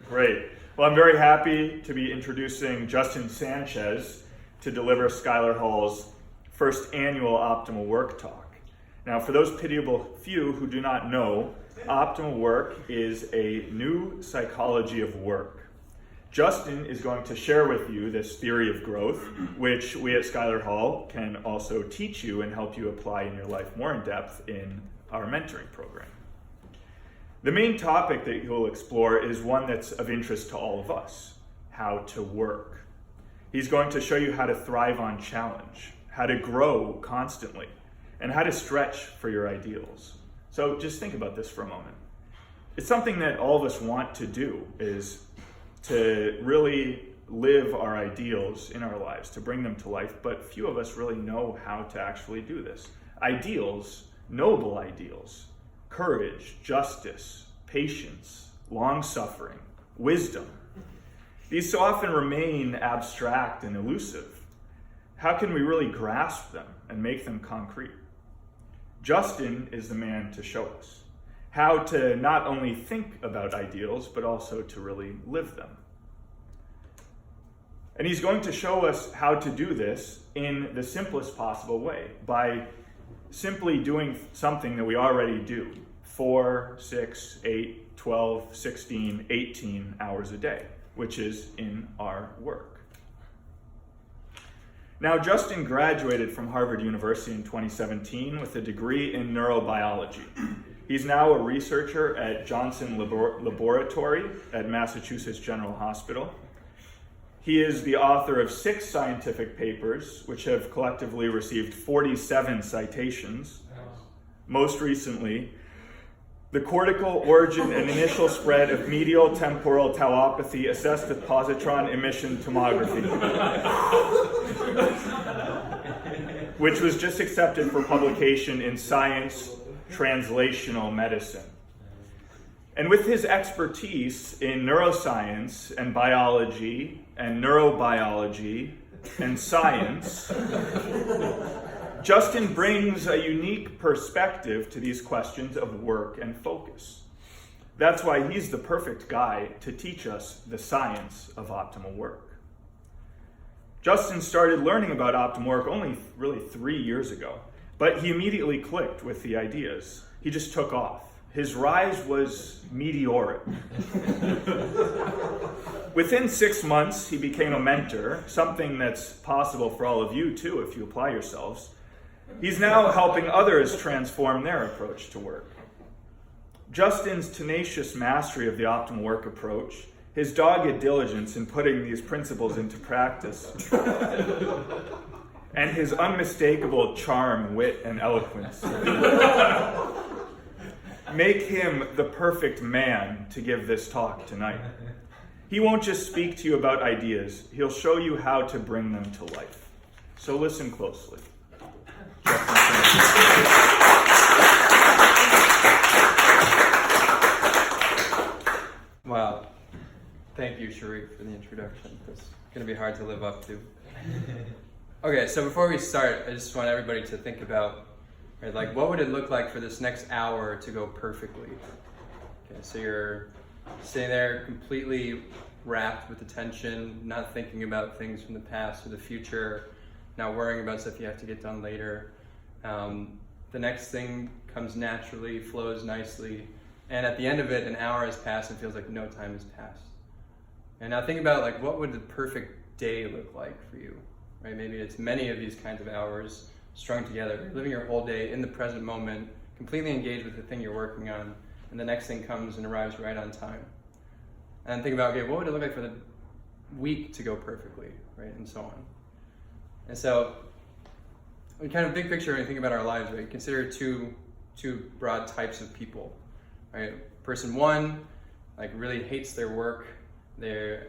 Great. Well, I'm very happy to be introducing Justin Sanchez to deliver Schuyler Hall's first annual Optimal Work Talk. Now, for those pitiable few who do not know, Optimal Work is a new psychology of work. Justin is going to share with you this theory of growth, which we at Schuyler Hall can also teach you and help you apply in your life more in depth in our mentoring program. The main topic that he'll explore is one that's of interest to all of us: how to work. He's going to show you how to thrive on challenge, how to grow constantly, and how to stretch for your ideals. So just think about this for a moment. It's something that all of us want to do, is to really live our ideals in our lives, to bring them to life, but few of us really know how to actually do this. Ideals, noble ideals, courage, justice, patience, long-suffering, wisdom. These so often remain abstract and elusive. How can we really grasp them and make them concrete? Justin is the man to show us how to not only think about ideals, but also to really live them. And he's going to show us how to do this in the simplest possible way, by simply doing something that we already do 4, 6, 8, 12, 16, 18 hours a day, which is in our work. Now, Justin graduated from Harvard University in 2017 with a degree in neurobiology. He's now a researcher at Johnson Laboratory at Massachusetts General Hospital. He is the author of 6 scientific papers, which have collectively received 47 citations. Most recently, the cortical origin and initial spread of medial temporal tauopathy assessed with positron emission tomography, which was just accepted for publication in Science Translational Medicine. And with his expertise in neuroscience and biology and neurobiology and science, Justin brings a unique perspective to these questions of work and focus. That's why he's the perfect guy to teach us the science of optimal work. Justin started learning about optimal work only really 3 years ago, but he immediately clicked with the ideas. He just took off. His rise was meteoric. Within 6 months, he became a mentor, something that's possible for all of you too if you apply yourselves. He's now helping others transform their approach to work. Justin's tenacious mastery of the optimal work approach, his dogged diligence in putting these principles into practice, and his unmistakable charm, wit, and eloquence make him the perfect man to give this talk tonight. He won't just speak to you about ideas, he'll show you how to bring them to life. So listen closely. Wow. Thank you, Sharif, for the introduction. It's going to be hard to live up to. Okay, so before we start, I just want everybody to think about, right, like, what would it look like for this next hour to go perfectly? Okay, so you're sitting there completely wrapped with attention, not thinking about things from the past or the future, not worrying about stuff you have to get done later. The next thing comes naturally, flows nicely, and at the end of it, an hour has passed and feels like no time has passed. And now think about, like, what would the perfect day look like for you? Right? Maybe it's many of these kinds of hours strung together. You're living your whole day in the present moment, completely engaged with the thing you're working on, and the next thing comes and arrives right on time. And think about, okay, what would it look like for the week to go perfectly, right? And so on. And so, we kind of big picture, when you think about our lives, right? Consider two broad types of people, right? Person one, like, really hates their work. They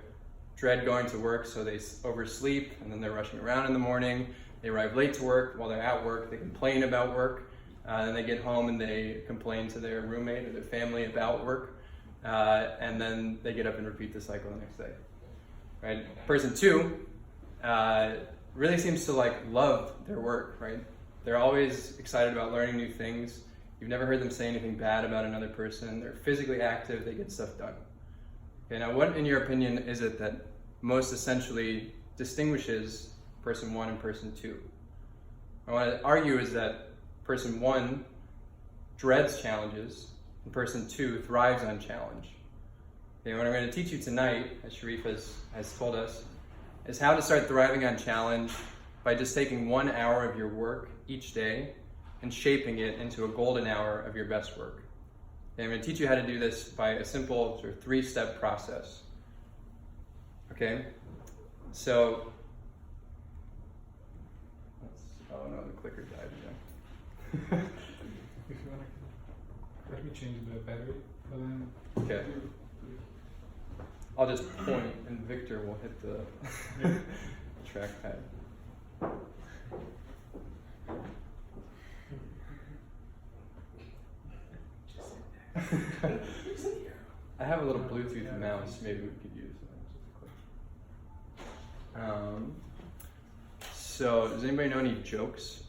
dread going to work, so they oversleep, and then they're rushing around in the morning. They arrive late to work. While they're at work, they complain about work. Then they get home and they complain to their roommate or their family about work. And then they get up and repeat the cycle the next day. Right? Person two really seems to, like, love their work, right? They're always excited about learning new things. You've never heard them say anything bad about another person. They're physically active. They get stuff done. Okay, now what, in your opinion, is it that most essentially distinguishes person 1 and person 2? I want to argue is that person 1 dreads challenges and person 2 thrives on challenge. Okay, what I'm going to teach you tonight, as Sharif has told us, is how to start thriving on challenge by just taking 1 hour of your work each day and shaping it into a golden hour of your best work. Okay, I'm going to teach you how to do this by a simple sort of 3-step process. Okay, so, oh no, the clicker died again. If you want to, let me change the battery. Okay. I'll just point and Victor will hit the trackpad. I have a little Bluetooth mouse, maybe we could use that. So, does anybody know any jokes?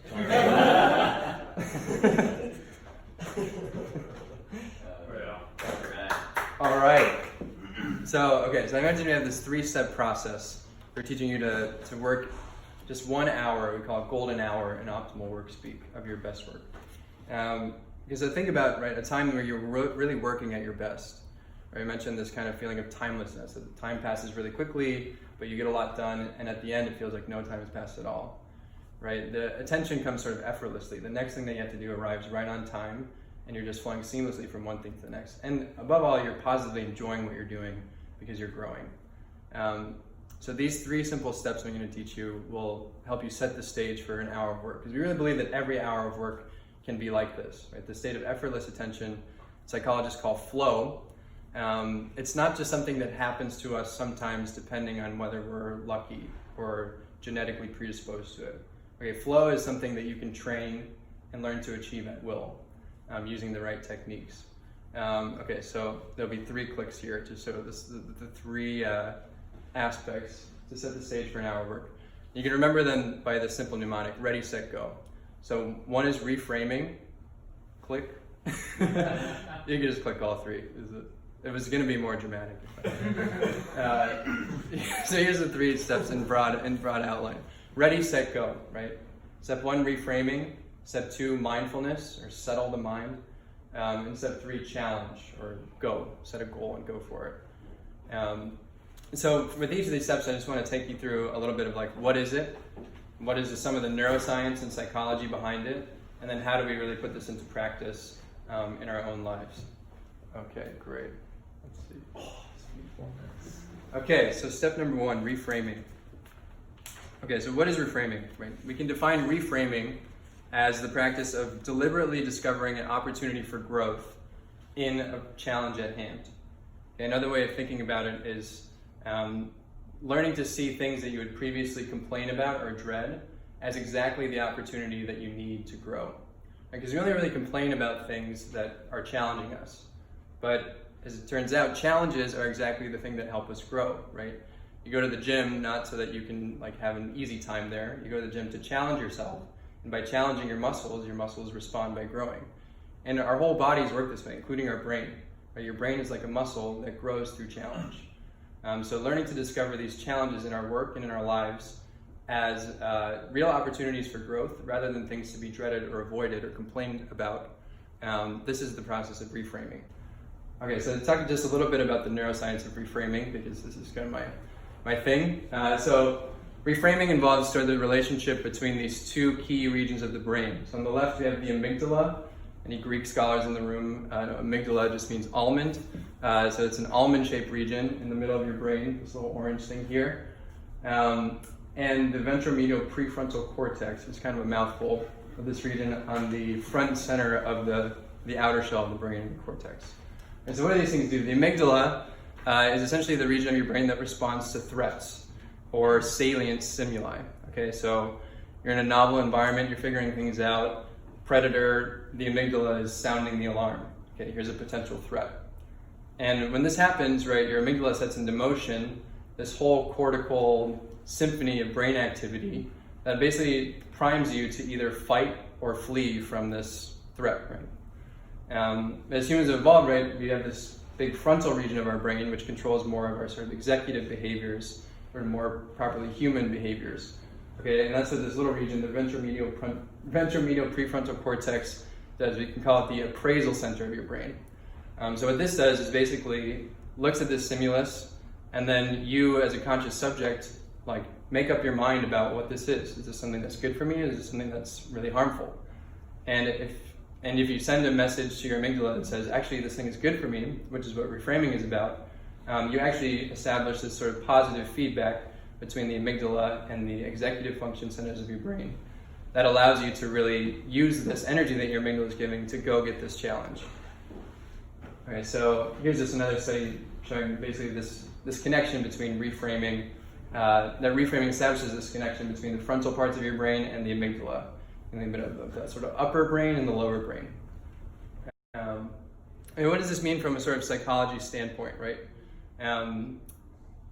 All right. So I mentioned we have this 3-step process. We're teaching you to work just 1 hour, we call it golden hour in optimal work speak, of your best work. Because I think about, right, a time where you're really working at your best. Right? I mentioned this kind of feeling of timelessness, that the time passes really quickly, but you get a lot done, and at the end it feels like no time has passed at all. Right? The attention comes sort of effortlessly. The next thing that you have to do arrives right on time, and you're just flowing seamlessly from one thing to the next. And above all, you're positively enjoying what you're doing because you're growing. So these 3 simple steps I'm going to teach you will help you set the stage for an hour of work. Because we really believe that every hour of work can be like this, right? The state of effortless attention, psychologists call flow. It's not just something that happens to us sometimes depending on whether we're lucky or genetically predisposed to it. Okay, flow is something that you can train and learn to achieve at will using the right techniques. Okay, so there'll be 3 clicks here to show this, the 3 aspects to set the stage for an hour of work. You can remember them by the simple mnemonic, ready, set, go. So 1 is reframing, click. You can just click all 3. It was going to be more dramatic. So here's the 3 steps in broad outline. Ready, set, go, right? Step 1, reframing. Step 2, mindfulness, or settle the mind. And step 3, challenge, or go. Set a goal and go for it. So with each of these steps, I just want to take you through a little bit of like, what is it? What is some of the neuroscience and psychology behind it? And then how do we really put this into practice in our own lives? Okay, great. Let's see. Okay, so step number 1, reframing. Okay, so what is reframing? Right? We can define reframing as the practice of deliberately discovering an opportunity for growth in a challenge at hand. Okay, another way of thinking about it is learning to see things that you would previously complain about or dread as exactly the opportunity that you need to grow. Because we only really complain about things that are challenging us. But as it turns out, challenges are exactly the thing that help us grow, right? You go to the gym not so that you can like have an easy time there. You go to the gym to challenge yourself. And by challenging your muscles respond by growing. And our whole bodies work this way, including our brain. Right? Your brain is like a muscle that grows through challenge. So learning to discover these challenges in our work and in our lives as real opportunities for growth rather than things to be dreaded or avoided or complained about. This is the process of reframing. Okay, so to talk just a little bit about the neuroscience of reframing, because this is kind of my thing. So reframing involves sort of the relationship between these 2 key regions of the brain. So on the left, we have the amygdala. Any Greek scholars in the room know amygdala just means almond. So it's an almond-shaped region in the middle of your brain, this little orange thing here. And the ventromedial prefrontal cortex is kind of a mouthful of this region on the front and center of the outer shell of the brain, the cortex. And so what do these things do? The amygdala is essentially the region of your brain that responds to threats or salient stimuli. Okay, so you're in a novel environment, you're figuring things out, predator, the amygdala is sounding the alarm. Okay, here's a potential threat. And when this happens, right, your amygdala sets into motion this whole cortical symphony of brain activity that basically primes you to either fight or flee from this threat, right? As humans have evolved, right, we have this big frontal region of our brain, which controls more of our sort of executive behaviors, or more properly human behaviors. Okay, and that's what this little region, the ventromedial prefrontal cortex, does. We can call it the appraisal center of your brain. So what this does is basically looks at this stimulus, and then you, as a conscious subject, like make up your mind about what this is. Is this something that's good for me? Is this something that's really harmful? And if you send a message to your amygdala that says, actually, this thing is good for me, which is what reframing is about, you actually establish this sort of positive feedback between the amygdala and the executive function centers of your brain that allows you to really use this energy that your amygdala is giving to go get this challenge. Okay, so here's just another study showing basically this connection between reframing. That reframing establishes this connection between the frontal parts of your brain and the amygdala, and a bit of that sort of upper brain and the lower brain. And what does this mean from a sort of psychology standpoint, right?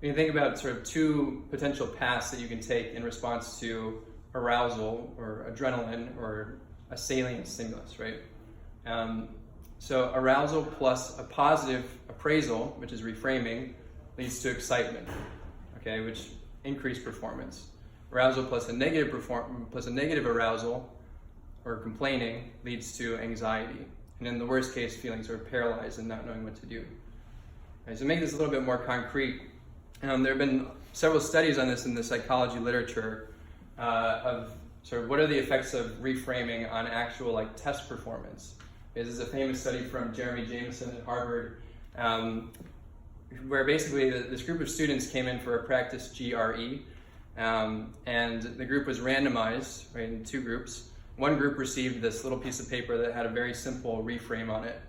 You think about sort of two potential paths that you can take in response to arousal or adrenaline or a salient stimulus, right? So arousal plus a positive appraisal, which is reframing, leads to excitement, okay, which increased performance. Arousal plus a negative arousal or complaining leads to anxiety, and in the worst case, feeling sort of paralyzed and not knowing what to do. Right, so to make this a little bit more concrete, there have been several studies on this in the psychology literature of sort of what are the effects of reframing on actual like test performance. This is a famous study from Jeremy Jameson at Harvard, where basically this group of students came in for a practice GRE, and the group was randomized, right, in two groups. One group received this little piece of paper that had a very simple reframe on it.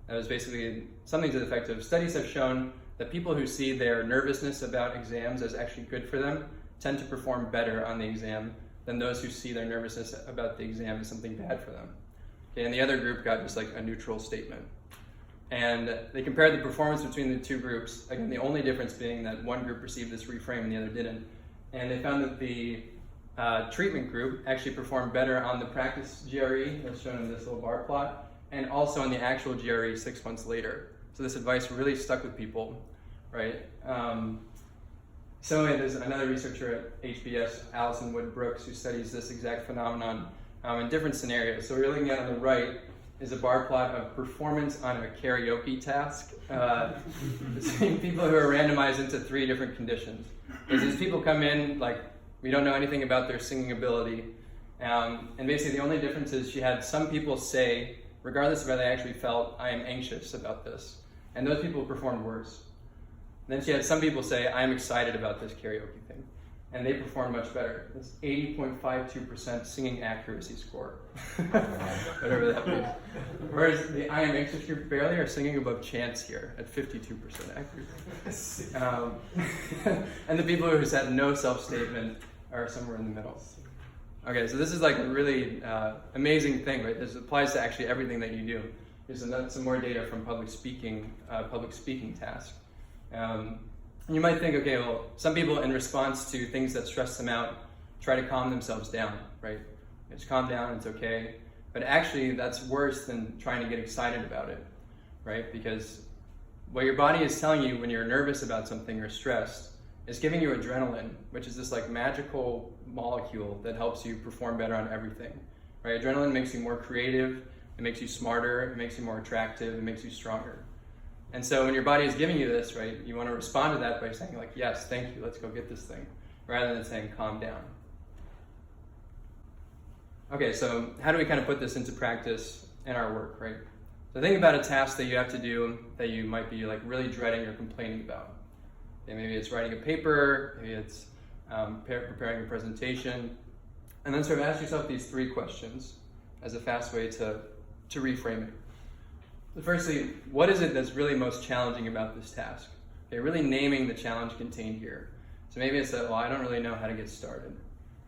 That was basically something to the effect of, studies have shown that people who see their nervousness about exams as actually good for them tend to perform better on the exam than those who see their nervousness about the exam as something bad for them. Okay, and the other group got just like a neutral statement. And they compared the performance between the two groups, again, the only difference being that one group received this reframe and the other didn't. And they found that the treatment group actually performed better on the practice GRE, that's shown in this little bar plot, and also on the actual GRE 6 months later. So this advice really stuck with people, right? So there's another researcher at HBS, Alison Wood Brooks, who studies this exact phenomenon in different scenarios. So what you're looking at on the right is a bar plot of performance on a karaoke task between people who are randomized into three different conditions. As these people come in, like, we don't know anything about their singing ability, and basically the only difference is she had some people say, regardless of how they actually felt, I am anxious about this, and those people performed worse. Then she had some people say, I am excited about this karaoke thing, and they performed much better. It's 80.52% singing accuracy score, whatever that means. Whereas the I am anxious group barely are singing above chance here at 52% accuracy. And the people who said no self-statement are somewhere in the middle. Okay, so this is like a really amazing thing, right? This applies to actually everything that you do. Here's some more data from public speaking task. You might think, okay, well, some people in response to things that stress them out try to calm themselves down, right? Just calm down, it's okay. But actually, that's worse than trying to get excited about it, right? Because what your body is telling you when you're nervous about something or stressed is giving you adrenaline, which is this like magical molecule that helps you perform better on everything, right? Adrenaline makes you more creative, it makes you smarter, it makes you more attractive, it makes you stronger. And so when your body is giving you this, right, you want to respond to that by saying like, yes, thank you, let's go get this thing, rather than saying calm down. Okay, so how do we kind of put this into practice in our work, right? So think about a task that you have to do that you might be like really dreading or complaining about. Okay, maybe it's writing a paper, maybe it's preparing a presentation, and then sort of ask yourself these three questions as a fast way to reframe it. So firstly, what is it that's really most challenging about this task? Okay, really naming the challenge contained here. So maybe it's that, well, I don't really know how to get started.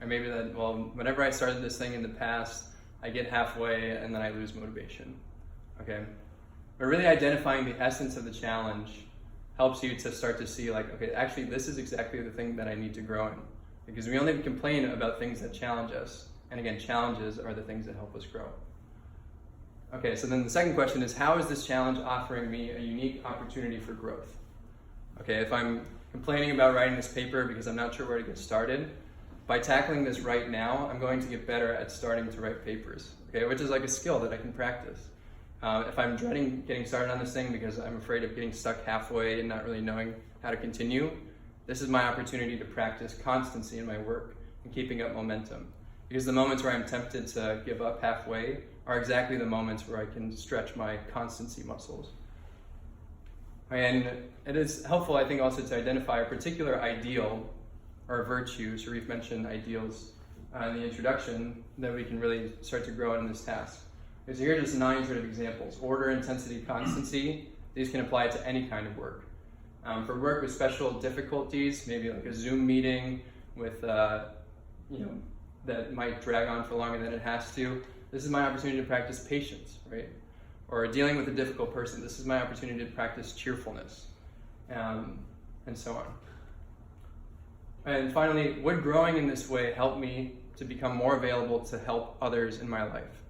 Or maybe that, well, whenever I started this thing in the past, I get halfway and then I lose motivation. Okay? But really identifying the essence of the challenge helps you to start to see like, okay, actually this is exactly the thing that I need to grow in. Because we only complain about things that challenge us. And again, challenges are the things that help us grow. Okay, so then the second question is, how is this challenge offering me a unique opportunity for growth? Okay, if I'm complaining about writing this paper because I'm not sure where to get started, by tackling this right now, I'm going to get better at starting to write papers, okay, which is like a skill that I can practice. If I'm dreading getting started on this thing because I'm afraid of getting stuck halfway and not really knowing how to continue, this is my opportunity to practice constancy in my work and keeping up momentum. Because the moments where I'm tempted to give up halfway are exactly the moments where I can stretch my constancy muscles. And it is helpful, I think, also to identify a particular ideal or virtue. Sharif mentioned ideals in the introduction, that we can really start to grow in this task. So here are just 9 sort of examples. Order, intensity, constancy. These can apply to any kind of work. For work with special difficulties, maybe like a Zoom meeting with, that might drag on for longer than it has to. This is my opportunity to practice patience, right? Or dealing with a difficult person. This is my opportunity to practice cheerfulness, and so on. And finally, would growing in this way help me to become more available to help others in my life?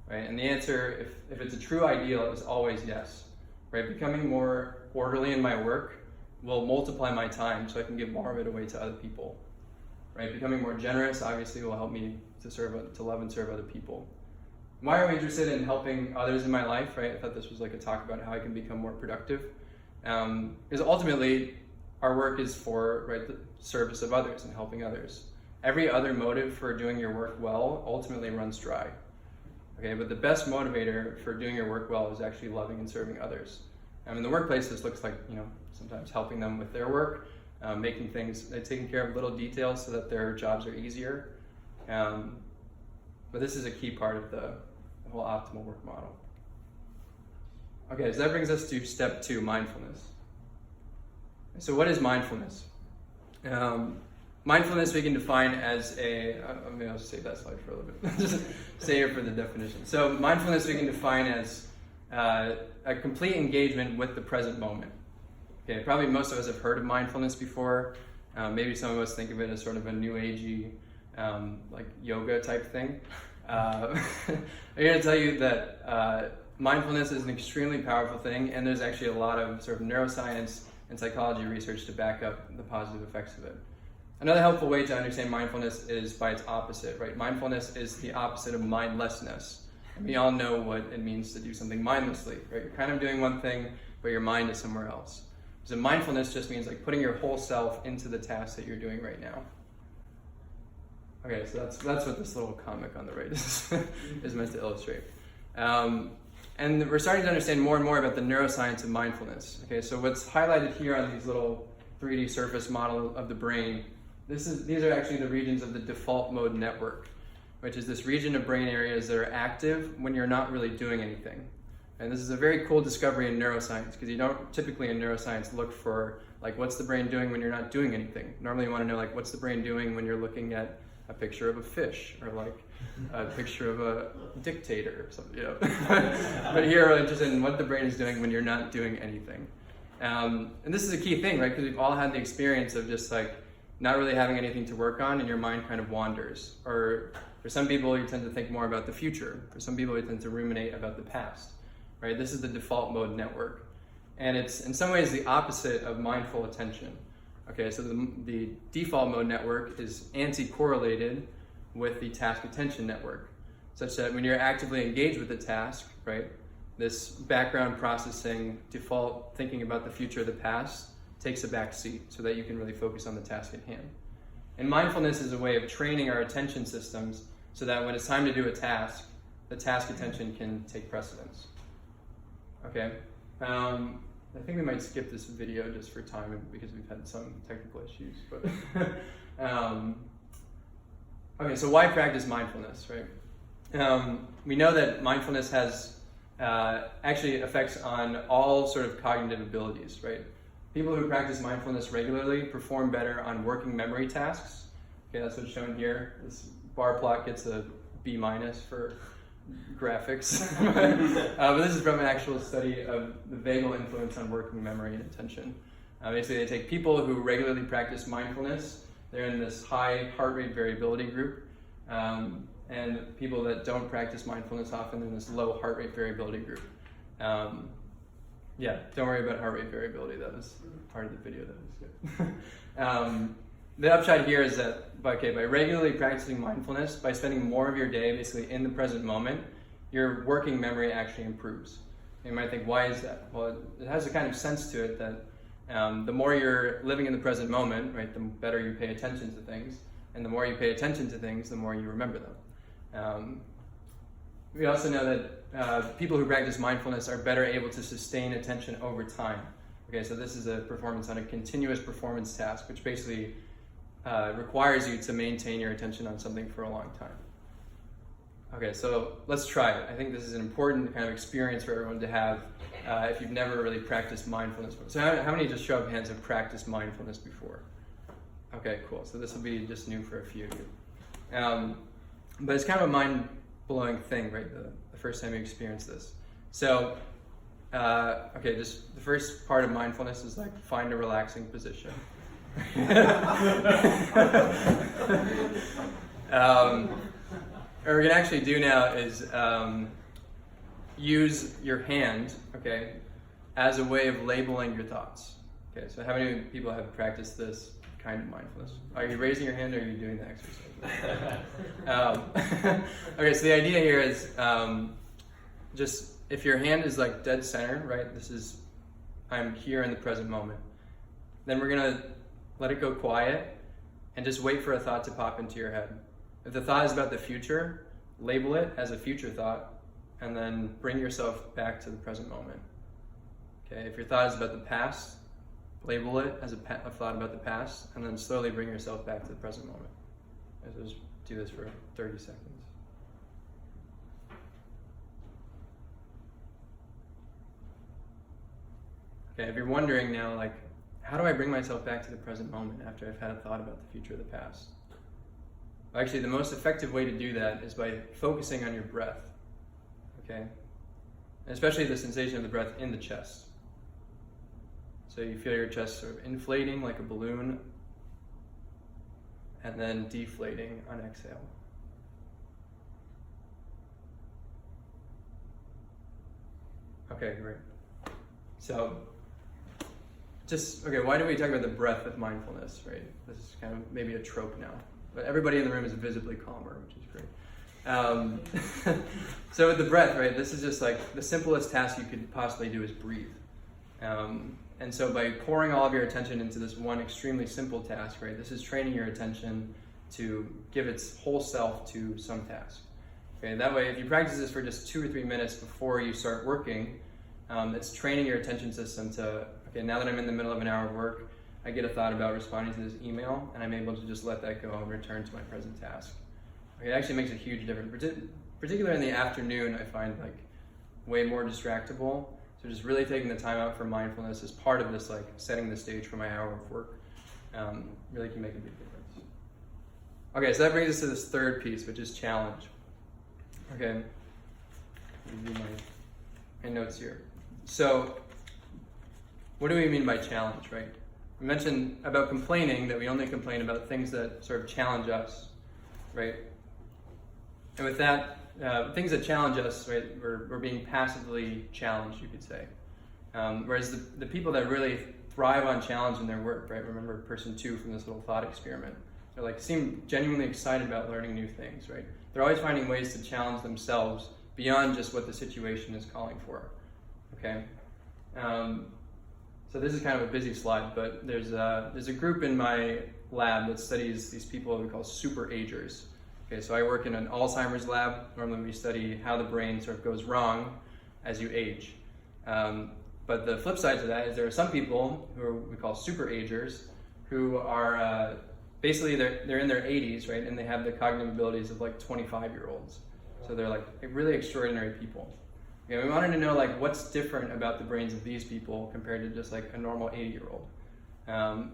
Right? And the answer, if it's a true ideal, is always yes. Right? Becoming more orderly in my work will multiply my time so I can give more of it away to other people. Right? Becoming more generous obviously will help me to love and serve other people. Why are we interested in helping others in my life? Right? I thought this was like a talk about how I can become more productive. Because ultimately, our work is for the service of others and helping others. Every other motive for doing your work well ultimately runs dry. Okay, but the best motivator for doing your work well is actually loving and serving others. In the workplace, this looks like sometimes helping them with their work, taking care of little details so that their jobs are easier. But this is a key part of the whole optimal work model. Okay, so that brings us to step 2, mindfulness. So what is mindfulness? Mindfulness we can define as I'll save that slide for a little bit. Just stay here for the definition. So mindfulness we can define as a complete engagement with the present moment. Okay, probably most of us have heard of mindfulness before. Maybe some of us think of it as sort of a new agey, like yoga type thing. I'm here to tell you that mindfulness is an extremely powerful thing, and there's actually a lot of sort of neuroscience and psychology research to back up the positive effects of it. Another helpful way to understand mindfulness is by its opposite, right? Mindfulness is the opposite of mindlessness. And we all know what it means to do something mindlessly, right? You're kind of doing one thing, but your mind is somewhere else. So mindfulness just means like putting your whole self into the task that you're doing right now. Okay, so that's what this little comic on the right is meant to illustrate. And we're starting to understand more and more about the neuroscience of mindfulness. Okay, so what's highlighted here on these little 3D surface model of the brain, these are actually the regions of the default mode network, which is this region of brain areas that are active when you're not really doing anything. And this is a very cool discovery in neuroscience, because you don't typically in neuroscience look for like what's the brain doing when you're not doing anything. Normally you want to know like what's the brain doing when you're looking at a picture of a fish, or like a picture of a dictator or something, But here we're interested in what the brain is doing when you're not doing anything. And this is a key thing, right? Because we've all had the experience of just like not really having anything to work on, and your mind kind of wanders. Or for some people, you tend to think more about the future. For some people, you tend to ruminate about the past, right? This is the default mode network. And it's in some ways the opposite of mindful attention. Okay, so the default mode network is anti-correlated with the task attention network, such that when you're actively engaged with the task, right, this background processing, default thinking about the future or the past takes a back seat so that you can really focus on the task at hand. And mindfulness is a way of training our attention systems so that when it's time to do a task, the task attention can take precedence. Okay. I think we might skip this video just for time because we've had some technical issues. But okay, so why practice mindfulness, right? We know that mindfulness has actually effects on all sort of cognitive abilities, right? People who practice mindfulness regularly perform better on working memory tasks. Okay, that's what's shown here. This bar plot gets a B- for graphics. But this is from an actual study of the vagal influence on working memory and attention. Basically, they take people who regularly practice mindfulness. They're in this high heart rate variability group. and people that don't practice mindfulness often in this low heart rate variability group. Yeah, don't worry about heart rate variability. That was part of the video. That was good. The upshot here is that by regularly practicing mindfulness, by spending more of your day basically in the present moment, your working memory actually improves. You might think, why is that? Well, it has a kind of sense to it that the more you're living in the present moment, right, the better you pay attention to things, and the more you pay attention to things, the more you remember them. We also know that people who practice mindfulness are better able to sustain attention over time. Okay, so this is a performance on a continuous performance task, which basically requires you to maintain your attention on something for a long time. Okay, so let's try it. I think this is an important kind of experience for everyone to have if you've never really practiced mindfulness. So how many, just show of hands, have practiced mindfulness before? Okay, cool. So this will be just new for a few of you. But it's kind of a mind-blowing thing, right? The first time you experience this. So, okay, just the first part of mindfulness is like find a relaxing position. What we're gonna actually do now is use your hand, okay, as a way of labeling your thoughts. Okay, so how many people have practiced this kind of mindfulness? Are you raising your hand or are you doing the exercise? Okay, so the idea here is just if your hand is like dead center, right? This is, I'm here in the present moment. Then we're gonna let it go quiet and just wait for a thought to pop into your head. If the thought is about the future, label it as a future thought and then bring yourself back to the present moment. Okay, if your thought is about the past, label it as a thought about the past and then slowly bring yourself back to the present moment. Let's just do this for 30 seconds. Okay, if you're wondering now, like, how do I bring myself back to the present moment after I've had a thought about the future or the past? Well, actually, the most effective way to do that is by focusing on your breath, okay? And especially the sensation of the breath in the chest. So you feel your chest sort of inflating like a balloon and then deflating on exhale. Okay, great. So, why do we talk about the breath with mindfulness, right? This is kind of maybe a trope now. But everybody in the room is visibly calmer, which is great. So with the breath, right, this is just like the simplest task you could possibly do is breathe. And so by pouring all of your attention into this one extremely simple task, right, this is training your attention to give its whole self to some task. Okay, that way, if you practice this for just 2 or 3 minutes before you start working, it's training your attention system to, okay, now that I'm in the middle of an hour of work, I get a thought about responding to this email, and I'm able to just let that go and return to my present task. Okay, it actually makes a huge difference. Particularly in the afternoon, I find like way more distractible. So just really taking the time out for mindfulness as part of this, like setting the stage for my hour of work, really can make a big difference. Okay, so that brings us to this third piece, which is challenge. Okay, review my notes here. So, what do we mean by challenge, right? We mentioned about complaining that we only complain about things that sort of challenge us, right? And with that, things that challenge us, right, we're being passively challenged, you could say. Whereas the people that really thrive on challenge in their work, right? Remember person 2 from this little thought experiment. They're like, seem genuinely excited about learning new things, right? They're always finding ways to challenge themselves beyond just what the situation is calling for, okay? So this is kind of a busy slide, but there's a group in my lab that studies these people we call super agers. Okay, so I work in an Alzheimer's lab. Normally we study how the brain sort of goes wrong as you age. But the flip side to that is there are some people who we call super agers who are basically they're in their 80s, right, and they have the cognitive abilities of like 25-year-olds. So they're like really extraordinary people. Okay, we wanted to know like what's different about the brains of these people compared to just like a normal 80-year-old. And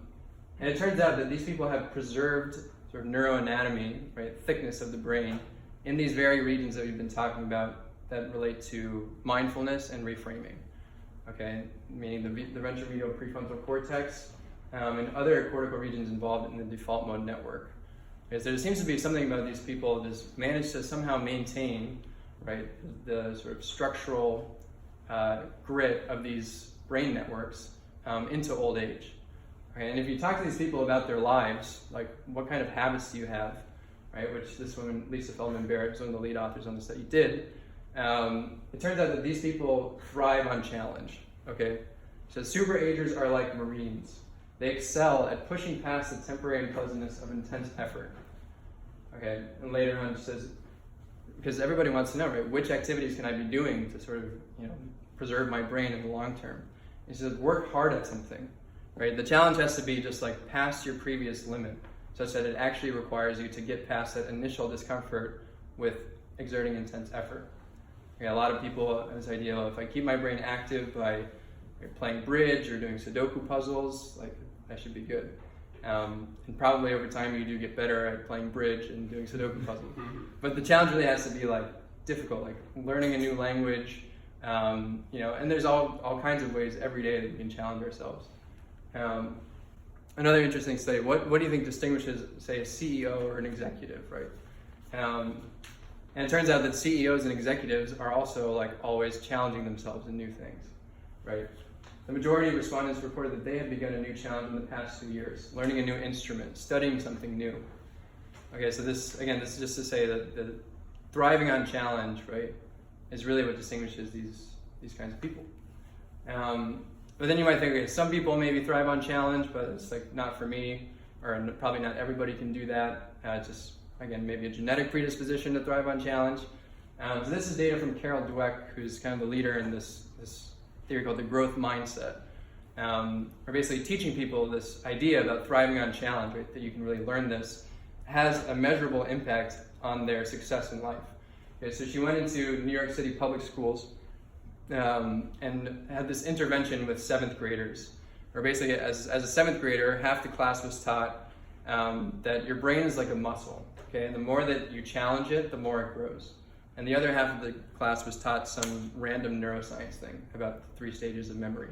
it turns out that these people have preserved sort of neuroanatomy, right, thickness of the brain in these very regions that we've been talking about that relate to mindfulness and reframing. Okay, meaning the ventromedial prefrontal cortex and other cortical regions involved in the default mode network. Because there seems to be something about these people that just manage to somehow maintain, right, the sort of structural grit of these brain networks into old age. Okay? And if you talk to these people about their lives, like what kind of habits do you have, right, which this woman, Lisa Feldman Barrett, is one of the lead authors on the study, did, it turns out that these people thrive on challenge. Okay? So super agers are like Marines. They excel at pushing past the temporary unpleasantness of intense effort. Okay, and later on she says, because everybody wants to know, right, which activities can I be doing to sort of, preserve my brain in the long term? And she says, work hard at something, right? The challenge has to be just like past your previous limit, such that it actually requires you to get past that initial discomfort with exerting intense effort. Okay, a lot of people have this idea of, if I keep my brain active by playing bridge or doing Sudoku puzzles, like I should be good. And probably over time you do get better at playing bridge and doing Sudoku puzzles. But the challenge really has to be like difficult, like learning a new language, and there's all kinds of ways every day that we can challenge ourselves. Another interesting study, what do you think distinguishes, say, a CEO or an executive, right? And it turns out that CEOs and executives are also like always challenging themselves in new things, right? The majority of respondents reported that they had begun a new challenge in the past 2 years, learning a new instrument, studying something new. Okay, so this is just to say that the thriving on challenge, right, is really what distinguishes these kinds of people. But then you might think, okay, some people maybe thrive on challenge, but it's like not for me, or probably not everybody can do that. It's just, again, maybe a genetic predisposition to thrive on challenge. So this is data from Carol Dweck, who's kind of the leader in this theory called the growth mindset. We're basically teaching people this idea about thriving on challenge, right, that you can really learn this, has a measurable impact on their success in life. Okay, so she went into New York City public schools and had this intervention with 7th graders, where basically as a 7th grader, half the class was taught that your brain is like a muscle, okay, and the more that you challenge it, the more it grows. And the other half of the class was taught some random neuroscience thing about the 3 stages of memory.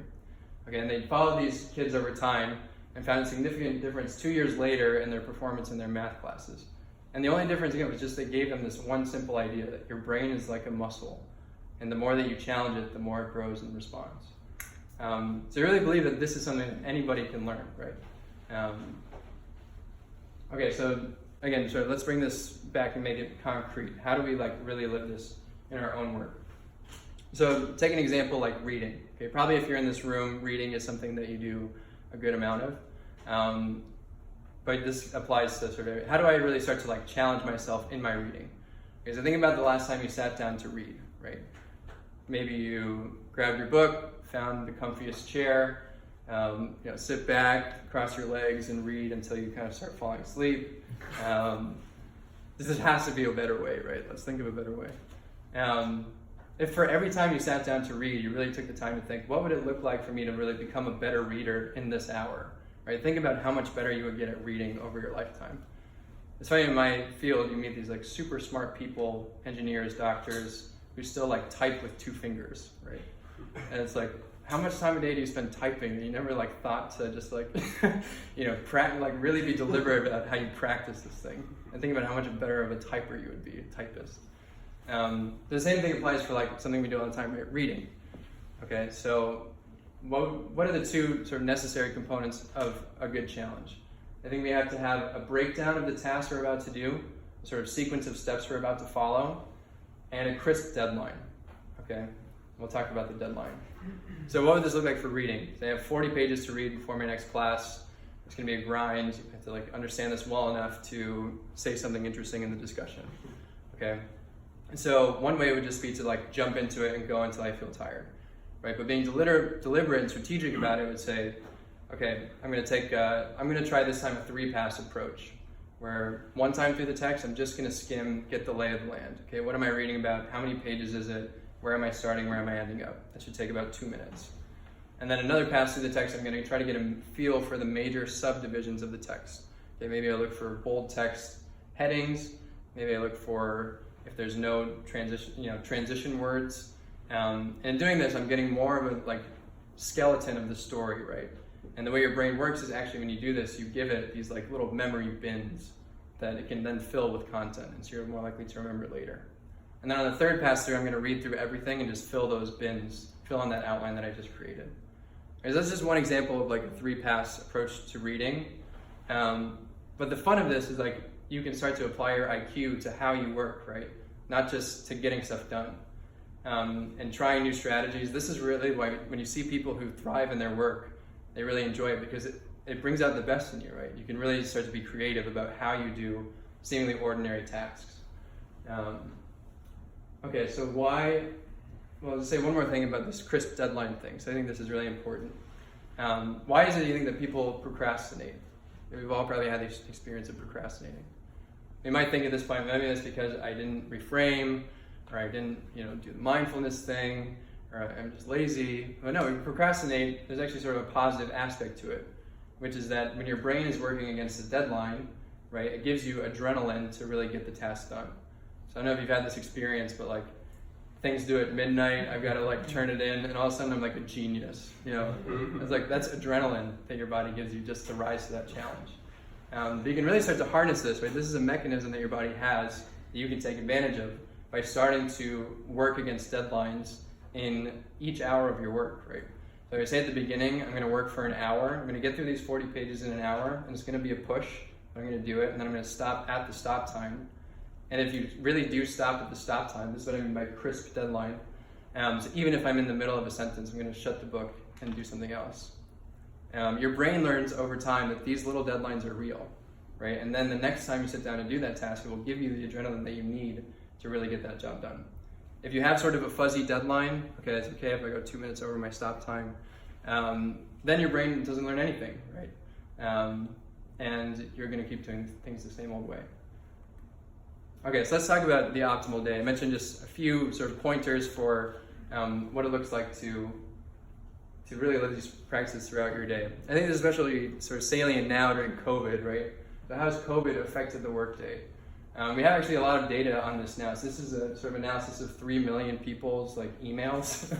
Okay, and they followed these kids over time and found a significant difference 2 years later in their performance in their math classes. And the only difference, again, was just they gave them this one simple idea that your brain is like a muscle. And the more that you challenge it, the more it grows and responds. So I really believe that this is something that anybody can learn, right? Okay, so again, so let's bring this back and make it concrete. How do we really live this in our own work? So take an example like reading. Okay, probably if you're in this room, reading is something that you do a good amount of. But this applies to sort of, how do I really start to challenge myself in my reading? Okay, so think about the last time you sat down to read, right? Maybe you grabbed your book, found the comfiest chair, sit back, cross your legs, and read until you kind of start falling asleep. This has to be a better way, right? Let's think of a better way. If for every time you sat down to read, you really took the time to think, what would it look like for me to really become a better reader in this hour? Right? Think about how much better you would get at reading over your lifetime. It's funny, in my field, you meet these super smart people, engineers, doctors, who still type with 2 fingers, right? And it's how much time a day do you spend typing? And you never thought to just really be deliberate about how you practice this thing, and think about how much better of a typer you would be, a typist. The same thing applies for something we do all the time, right? Reading. Okay, so what are the 2 sort of necessary components of a good challenge? I think we have to have a breakdown of the task we're about to do, a sort of sequence of steps we're about to follow, and a crisp deadline. Okay, we'll talk about the deadline. So what would this look like for reading? So I have 40 pages to read before my next class. It's going to be a grind. I have to understand this well enough to say something interesting in the discussion. Okay, and so one way would just be to jump into it and go until I feel tired, right? But being deliberate and strategic about it would say, okay, I'm going to try this time a 3-pass approach, where one time through the text, I'm just going to skim, get the lay of the land. Okay, what am I reading about? How many pages is it? Where am I starting? Where am I ending up? That should take about 2 minutes. And then another pass through the text, I'm going to try to get a feel for the major subdivisions of the text. Okay, maybe I look for bold text headings. Maybe I look for if there's no transition words. And in doing this, I'm getting more of a skeleton of the story, right? And the way your brain works is actually when you do this, you give it these little memory bins. that it can then fill with content, and so you're more likely to remember it later. And then on the third pass through, I'm going to read through everything and just fill those bins, fill in that outline that I just created. And that's just one example of like a 3-pass approach to reading. But the fun of this is like you can start to apply your IQ to how you work, right? Not just to getting stuff done. And trying new strategies. This is really why when you see people who thrive in their work, they really enjoy it because it brings out the best in you, right? You can really start to be creative about how you do seemingly ordinary tasks. Okay, so why? Well, I'll say one more thing about this crisp deadline thing. So I think this is really important. Why is it you think that people procrastinate? We've all probably had the experience of procrastinating. You might think at this point, maybe that's because I didn't reframe, or I didn't, do the mindfulness thing, or I'm just lazy. But no, when you procrastinate, there's actually sort of a positive aspect to it, which is that when your brain is working against a deadline, right, it gives you adrenaline to really get the task done. So I don't know if you've had this experience, but like things due at midnight, I've got to like turn it in, and all of a sudden I'm like a genius. It's like that's adrenaline that your body gives you just to rise to that challenge. But you can really start to harness this, right? This is a mechanism that your body has that you can take advantage of by starting to work against deadlines in each hour of your work, right? So I say at the beginning, I'm going to work for an hour. I'm going to get through these 40 pages in an hour, and it's going to be a push. I'm going to do it, and then I'm going to stop at the stop time. And if you really do stop at the stop time, this is what I mean by crisp deadline. So even if I'm in the middle of a sentence, I'm going to shut the book and do something else. Your brain learns over time that these little deadlines are real, right? And then the next time you sit down and do that task, it will give you the adrenaline that you need to really get that job done. If you have sort of a fuzzy deadline, okay, it's okay if I go 2 minutes over my stop time, then your brain doesn't learn anything, right? And you're going to keep doing things the same old way. Okay, so let's talk about the optimal day. I mentioned just a few sort of pointers for what it looks like to really live these practices throughout your day. I think this is especially sort of salient now during COVID, right? So how has COVID affected the workday? We have actually a lot of data on this now. So this is a sort of analysis of 3 million people's like emails.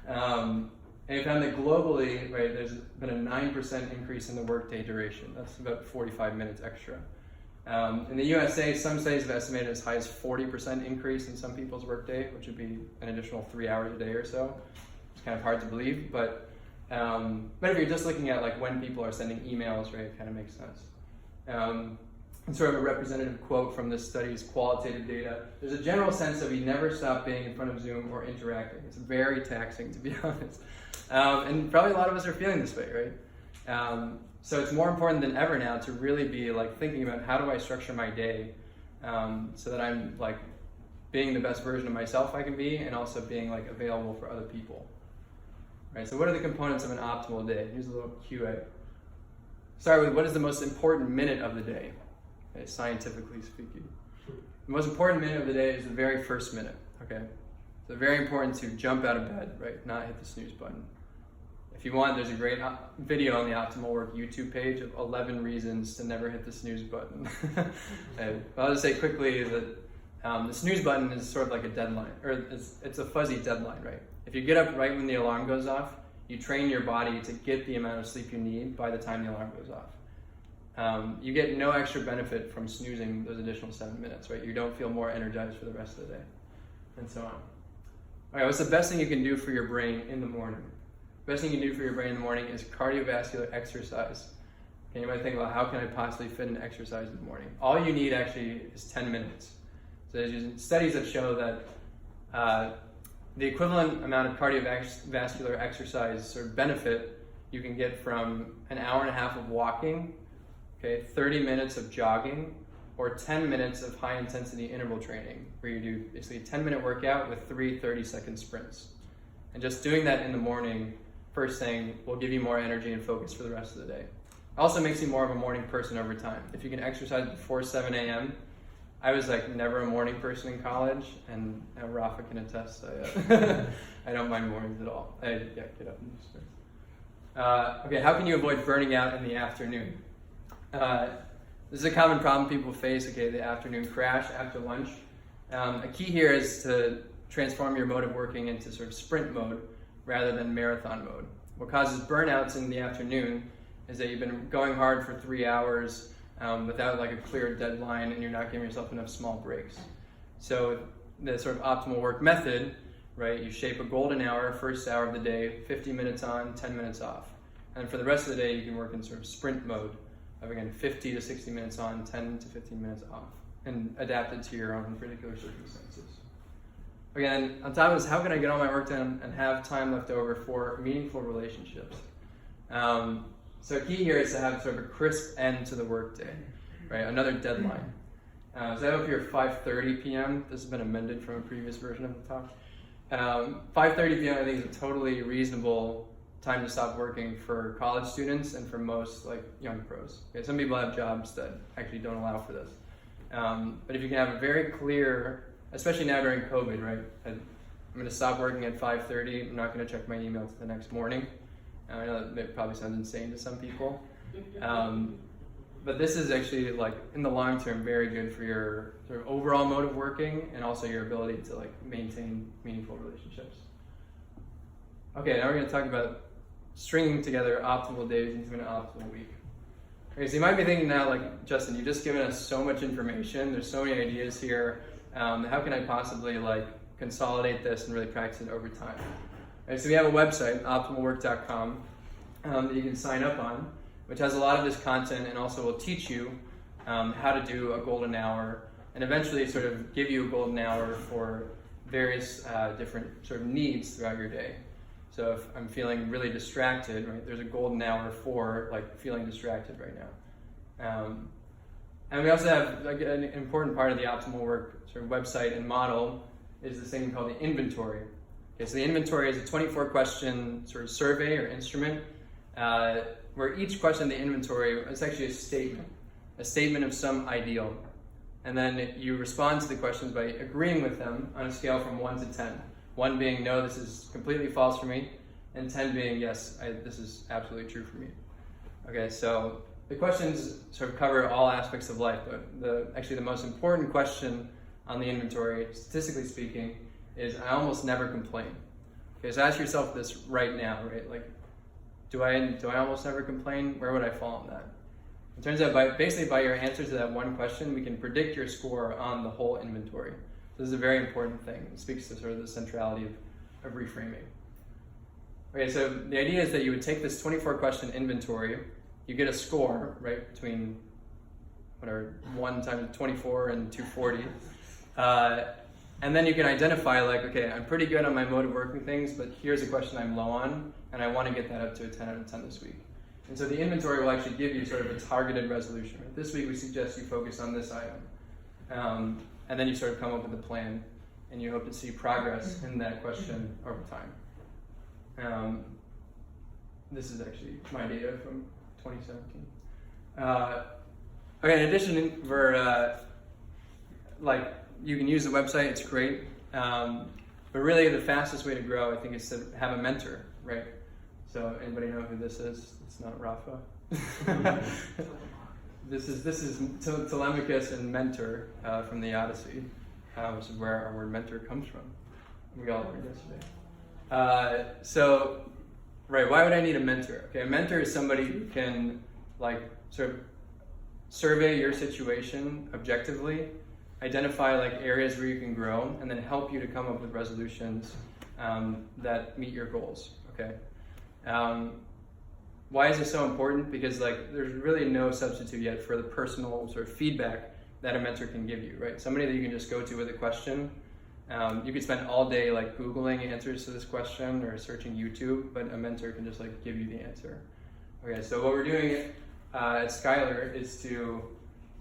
And we found that globally, right, there's been a 9% increase in the workday duration. That's about 45 minutes extra. In the USA, some studies have estimated as high as 40% increase in some people's workday, which would be an additional 3 hours a day or so. It's kind of hard to believe, but if you're just looking at like when people are sending emails, right, it kind of makes sense. And sort of a representative quote from this study's qualitative data. There's a general sense that we never stop being in front of Zoom or interacting. It's very taxing, to be honest. And probably a lot of us are feeling this way, right? So it's more important than ever now to really be like thinking about how do I structure my day so that I'm like being the best version of myself I can be, and also being like available for other people. Right, so what are the components of an optimal day? Here's a little QA. Start with what is the most important minute of the day, okay, scientifically speaking. The most important minute of the day is the very first minute, okay? So very important to jump out of bed, right, not hit the snooze button. If you want, there's a great video on the Optimal Work YouTube page of 11 reasons to never hit the snooze button. I'll just say quickly that the snooze button is sort of like a deadline, or it's a fuzzy deadline, right? If you get up right when the alarm goes off, you train your body to get the amount of sleep you need by the time the alarm goes off. You get no extra benefit from snoozing those additional 7 minutes, right? You don't feel more energized for the rest of the day, and so on. All right, what's the best thing you can do for your brain in the morning? The best thing you can do for your brain in the morning is cardiovascular exercise. Okay, you might think about how can I possibly fit in exercise in the morning? All you need actually is 10 minutes. So there's studies that show that the equivalent amount of cardiovascular exercise sort of benefit you can get from an hour and a half of walking, okay, 30 minutes of jogging, or 10 minutes of high intensity interval training, where you do basically a 10-minute workout with 3 30-second sprints. And just doing that in the morning, first thing, will give you more energy and focus for the rest of the day. It also makes you more of a morning person over time. If you can exercise before 7 a.m., I was like never a morning person in college, and Rafa can attest. I don't mind mornings at all. Get up and do stuff. Okay, how can you avoid burning out in the afternoon? This is a common problem people face. Okay, the afternoon crash after lunch. A key here is to transform your mode of working into sort of sprint mode rather than marathon mode. What causes burnouts in the afternoon is that you've been going hard for 3 hours, without like a clear deadline, and you're not giving yourself enough small breaks. So the sort of optimal work method, right? You shape a golden hour, first hour of the day, 50 minutes on, 10 minutes off. And for the rest of the day, you can work in sort of sprint mode of, again, 50 to 60 minutes on, 10 to 15 minutes off, and adapt it to your own particular circumstances. Again, on top of this, how can I get all my work done and have time left over for meaningful relationships? So key here is to have sort of a crisp end to the workday, right? Another deadline. So I hope you're 5:30 p.m. This has been amended from a previous version of the talk. 5:30 p.m. I think is a totally reasonable time to stop working for college students and for most like young pros. Okay, some people have jobs that actually don't allow for this. But if you can have a very clear, especially now during COVID, right? I'm going to stop working at 5:30. I'm not going to check my email till the next morning. I know that probably sounds insane to some people. But this is actually, like, in the long term, very good for your sort of overall mode of working and also your ability to like maintain meaningful relationships. Okay, now we're going to talk about stringing together optimal days into an optimal week. Okay, so you might be thinking now, like, Justin, you've just given us so much information. There's so many ideas here. How can I possibly like consolidate this and really practice it over time? Okay, so we have a website, OptimalWork.com, that you can sign up on, which has a lot of this content and also will teach you how to do a golden hour and eventually sort of give you a golden hour for various different sort of needs throughout your day. So if I'm feeling really distracted, right, there's a golden hour for like feeling distracted right now. And we also have like, an important part of the Optimal Work sort of website and model is this thing called the inventory. Okay, so the inventory is a 24-question sort of survey or instrument where each question in the inventory is actually a statement of some ideal. And then you respond to the questions by agreeing with them on a scale from 1 to 10. 1 being, no, this is completely false for me, and 10 being, yes, this is absolutely true for me. Okay, so the questions sort of cover all aspects of life, but actually the most important question on the inventory, statistically speaking, is I almost never complain. Okay, so ask yourself this right now, right? Like, do I almost never complain? Where would I fall on that? It turns out basically by your answer to that one question, we can predict your score on the whole inventory. This is a very important thing. It speaks to sort of the centrality of reframing. Okay, so the idea is that you would take this 24-question inventory, you get a score, right, between whatever 1 times 24 and 240, and then you can identify like, okay, I'm pretty good on my mode of working things, but here's a question I'm low on, and I want to get that up to a 10 out of 10 this week. And so the inventory will actually give you sort of a targeted resolution. Right? This week we suggest you focus on this item. And then you sort of come up with a plan, and you hope to see progress in that question over time. This is actually my data from 2017. Okay, in addition, you can use the website, it's great. But really the fastest way to grow, I think, is to have a mentor, right? So anybody know who this is? It's not Rafa. This is Telemachus and mentor from the Odyssey, which is where our word mentor comes from. We all learned yesterday. So, right, why would I need a mentor? Okay, a mentor is somebody who can like sort of survey your situation objectively, identify like areas where you can grow, and then help you to come up with resolutions that meet your goals. Okay. Why is this so important? Because like there's really no substitute yet for the personal sort of feedback that a mentor can give you, right? Somebody that you can just go to with a question. You could spend all day like Googling answers to this question or searching YouTube, but a mentor can just like give you the answer. Okay, so what we're doing at Skylar is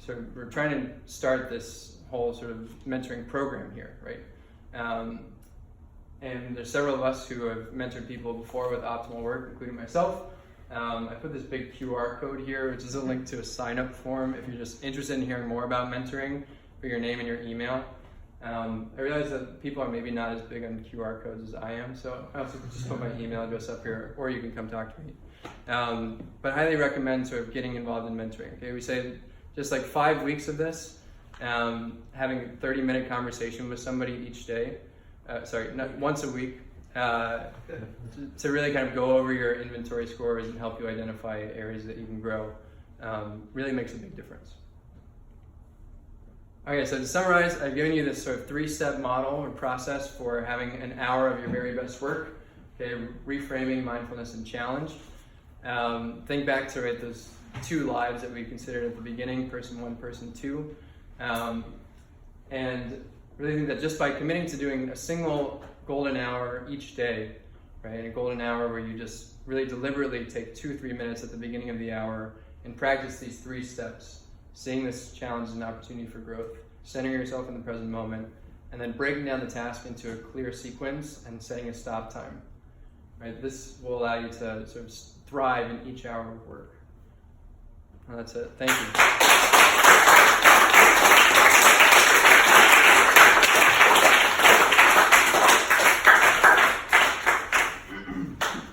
we're trying to start this whole sort of mentoring program here, right? And there's several of us who have mentored people before with Optimal Work, including myself. I put this big QR code here, which is a link to a sign-up form if you're just interested in hearing more about mentoring, put your name and your email. I realize that people are maybe not as big on QR codes as I am, so I also just put my email address up here, or you can come talk to me. But I highly recommend sort of getting involved in mentoring. Okay, we say just like 5 weeks of this, having a 30-minute conversation with somebody each day, once a week, to really kind of go over your inventory scores and help you identify areas that you can grow really makes a big difference. Okay, so to summarize, I've given you this sort of 3-step model or process for having an hour of your very best work. Okay, reframing, mindfulness, and challenge. Think back to those 2 lives that we considered at the beginning, person 1, person 2. And really think that just by committing to doing a single golden hour each day, right, a golden hour where you just really deliberately take 2-3 minutes at the beginning of the hour and practice these 3 steps, seeing this challenge as an opportunity for growth, centering yourself in the present moment, and then breaking down the task into a clear sequence and setting a stop time. Right? This will allow you to sort of thrive in each hour of work. And that's it. Thank you.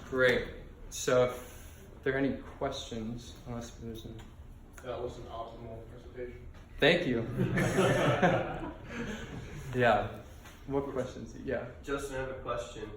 Great. So if there are any questions, unless there's any... That was an optimal presentation. Thank you. Yeah. What questions? Yeah. Justin, I have a question.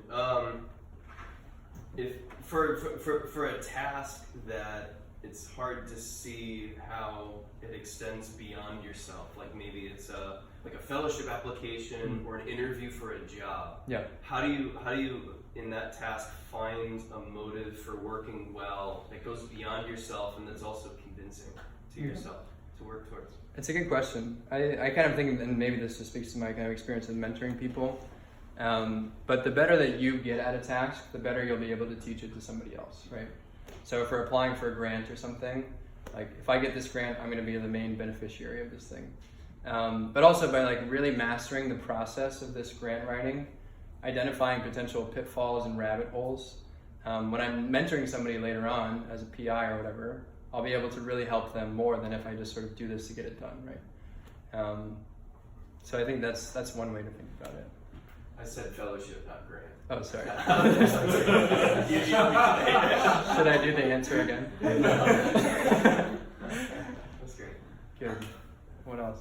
If for a task that it's hard to see how it extends beyond yourself, like maybe it's a fellowship application or an interview for a job. Yeah. How do you in that task find a motive for working well that goes beyond yourself and that's also convincing to yourself to work towards? It's a good question. I kind of think, and maybe this just speaks to my kind of experience in mentoring people, but the better that you get at a task, the better you'll be able to teach it to somebody else, right? So if we're applying for a grant or something, like if I get this grant, I'm going to be the main beneficiary of this thing. But also by really mastering the process of this grant writing, identifying potential pitfalls and rabbit holes. When I'm mentoring somebody later on as a PI or whatever, I'll be able to really help them more than if I just sort of do this to get it done, right? So I think that's one way to think about it. I said fellowship, not grant. Oh, sorry. You beat me today. Should I do the answer again? That's great. Good. What else?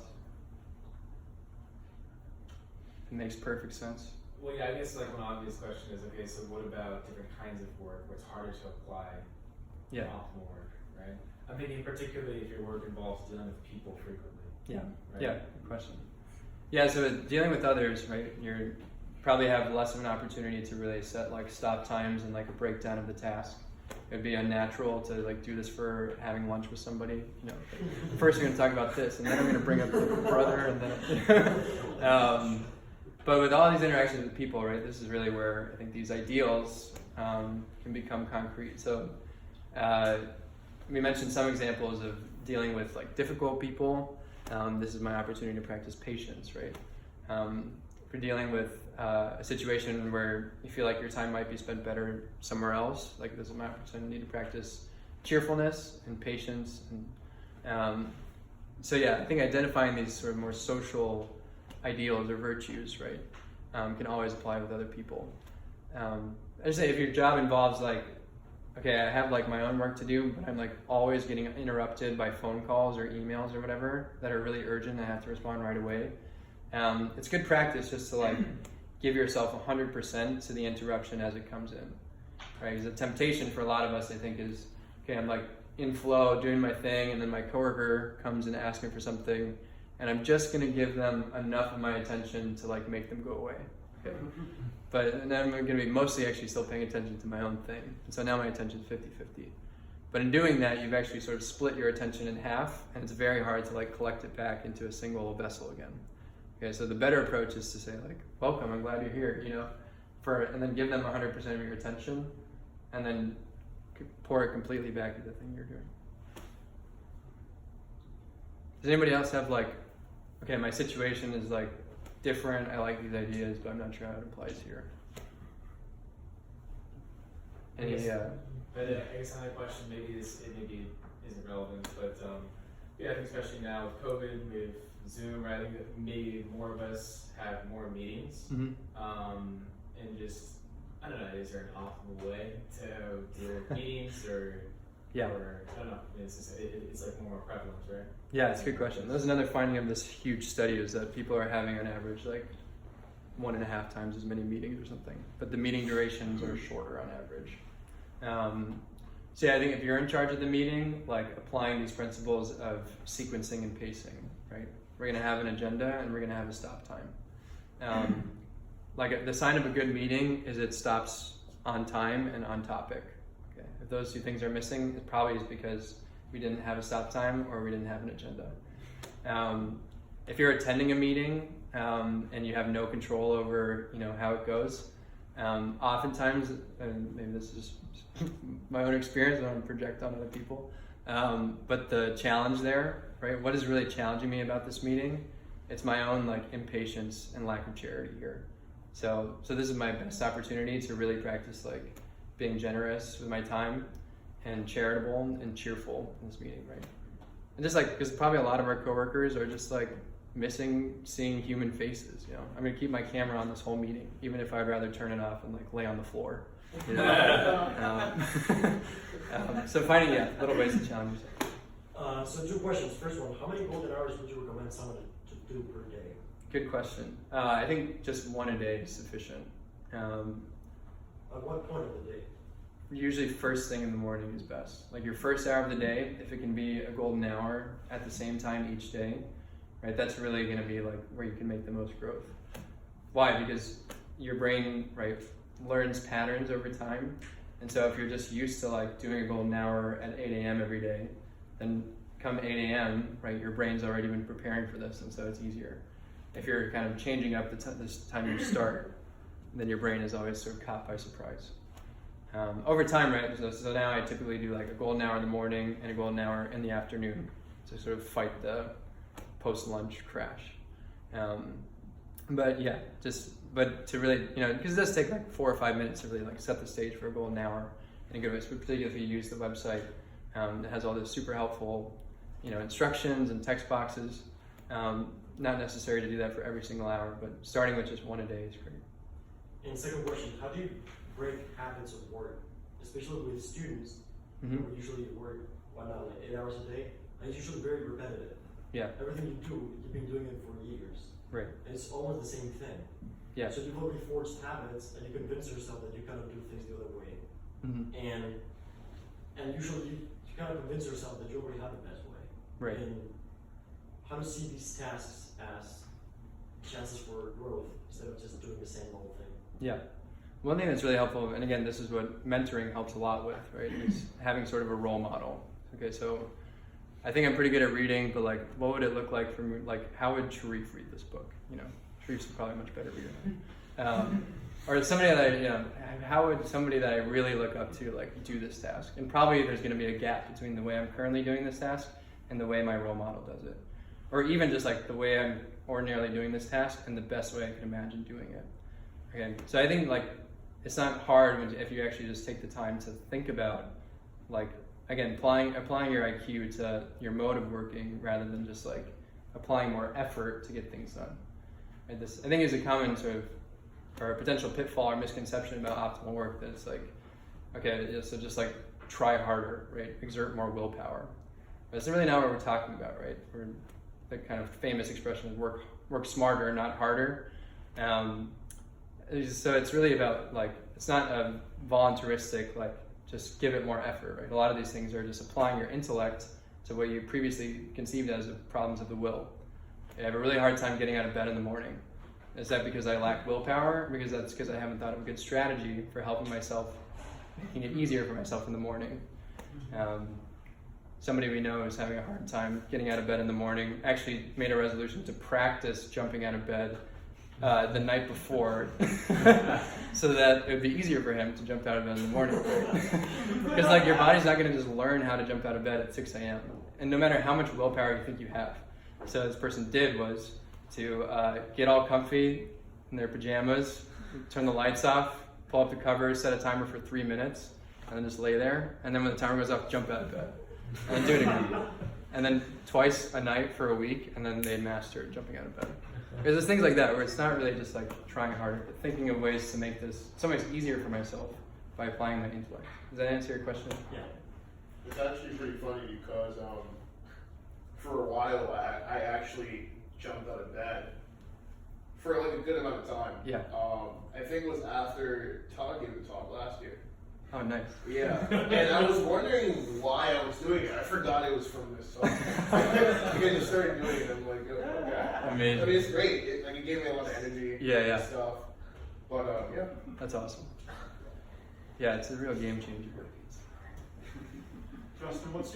It makes perfect sense. Well, yeah, I guess one obvious question is, okay, so what about different kinds of work where it's harder to apply optimal work, right? I'm thinking particularly if your work involves dealing with people frequently. Yeah. Right? Yeah. Good question. Yeah. So dealing with others, right? You probably have less of an opportunity to really set stop times and a breakdown of the task. It'd be unnatural to do this for having lunch with somebody. First you're going to talk about this, and then I'm going to bring up the brother, and then. But with all these interactions with people, right? This is really where I think these ideals can become concrete. So. We mentioned some examples of dealing with difficult people. This is my opportunity to practice patience, right? If you're dealing with a situation where you feel like your time might be spent better somewhere else, this is my opportunity to practice cheerfulness and patience. And so yeah, I think identifying these sort of more social ideals or virtues, right, can always apply with other people. I just say if your job involves okay, I have my own work to do, but I'm always getting interrupted by phone calls or emails or whatever that are really urgent and I have to respond right away. It's good practice just to give yourself 100% to the interruption as it comes in, right? Because the temptation for a lot of us, I think, is, okay, I'm in flow, doing my thing, and then my coworker comes and asks me for something, and I'm just going to give them enough of my attention to make them go away. Okay. But then I'm going to be mostly actually still paying attention to my own thing. And so now my attention is 50-50. But in doing that, you've actually sort of split your attention in half, and it's very hard to collect it back into a single vessel again. Okay, so the better approach is to say welcome, I'm glad you're here, and then give them 100% of your attention, and then pour it completely back to the thing you're doing. Does anybody else have okay, my situation is different, I like these ideas, but I'm not sure how it applies here. Any, But I guess another question, maybe isn't relevant, but I think especially now with COVID, with Zoom, right, I think that maybe more of us have more meetings, and just, I don't know, is there an optimal way to deal with meetings or I don't know, it's more prevalent, right? Yeah, it's a good question. That was another finding of this huge study, is that people are having on average 1.5 times as many meetings or something, but the meeting durations are shorter on average. So yeah, I think if you're in charge of the meeting, like applying these principles of sequencing and pacing, right? We're gonna have an agenda and we're gonna have a stop time. Like the sign of a good meeting is it stops on time and on topic. Okay? If those two things are missing, it probably is because we didn't have a stop time or we didn't have an agenda. If you're attending a meeting and you have no control over, how it goes, oftentimes, and maybe this is my own experience, I don't want to project on other people, but the challenge there, right? What is really challenging me about this meeting? It's my own impatience and lack of charity here. So this is my best opportunity to really practice being generous with my time and charitable and cheerful in this meeting, right? And just because probably a lot of our coworkers are just missing seeing human faces. I'm gonna keep my camera on this whole meeting, even if I'd rather turn it off and lay on the floor. So finding little ways to challenge yourself. So 2 questions. First one, how many golden hours would you recommend someone to do per day? Good question. I think just 1 a day is sufficient. At what point of the day? Usually first thing in the morning is best. Your first hour of the day, if it can be a golden hour at the same time each day, right? That's really going to be where you can make the most growth. Why? Because your brain, right, learns patterns over time. And so if you're just used to doing a golden hour at 8 a.m. every day, then come 8 a.m., right, your brain's already been preparing for this, and so it's easier. If you're kind of changing up this time you start, then your brain is always sort of caught by surprise. Over time, right, so now I typically do a golden hour in the morning and a golden hour in the afternoon to sort of fight the post-lunch crash. But to really, because it does take 4 or 5 minutes to really set the stage for a golden hour in a good way, particularly if you use the website that has all this super helpful, instructions and text boxes. Not necessary to do that for every single hour, but starting with just 1 a day is great. And second question, how do you break habits of work, especially with students who usually work 8 hours a day, and it's usually very repetitive. Yeah. Everything you do, you've been doing it for years. Right. And it's almost the same thing. Yeah. So you've already forged habits, and you convince yourself that you kind of do things the other way. And usually you kind of convince yourself that you already have the best way. Right. And how to see these tasks as chances for growth instead of just doing the same old thing. Yeah. One thing that's really helpful, and again, this is what mentoring helps a lot with, right, is having sort of a role model. Okay, so I think I'm pretty good at reading, but what would it look like for me? How would Sharif read this book? Sharif's probably a much better reader. Or somebody that how would somebody that I really look up to do this task? And probably there's going to be a gap between the way I'm currently doing this task and the way my role model does it. Or even just the way I'm ordinarily doing this task and the best way I can imagine doing it. Okay, so I think it's not hard if you actually just take the time to think about again applying your IQ to your mode of working rather than just applying more effort to get things done. Right? This I think is a common sort of or a potential pitfall or misconception about optimal work that it's okay, so just try harder, right? Exert more willpower. But it's really not what we're talking about, right? We're the kind of famous expression is work smarter, not harder. So it's really about it's not a voluntaristic just give it more effort, right? A lot of these things are just applying your intellect to what you previously conceived as problems of the will. I have a really hard time getting out of bed in the morning. Is that because I lack willpower? Because I haven't thought of a good strategy for helping myself, making it easier for myself in the morning. Somebody we know is having a hard time getting out of bed in the morning, actually made a resolution to practice jumping out of bed the night before so that it would be easier for him to jump out of bed in the morning. Because your body's not going to just learn how to jump out of bed at 6 a.m. And no matter how much willpower you think you have. So this person did was to get all comfy in their pajamas, turn the lights off, pull up the covers, set a timer for 3 minutes, and then just lay there. And then when the timer goes off, jump out of bed. And then do it again. And then twice a night for a week, and then they mastered jumping out of bed. Because there's things like that where it's not really just trying harder, but thinking of ways to make this so much easier for myself by applying my intellect. Does that answer your question? Yeah. It's actually pretty funny because for a while I actually jumped out of bed for a good amount of time. Yeah. I think it was after Todd gave the talk last year. Oh, nice. Yeah, and I was wondering why I was doing it. I forgot it was from this song. I just started doing it, and I'm like, okay. I mean, it's great. It gave me a lot of energy. Yeah. And stuff. But yeah. That's awesome. Yeah, it's a real game changer. Justin, what's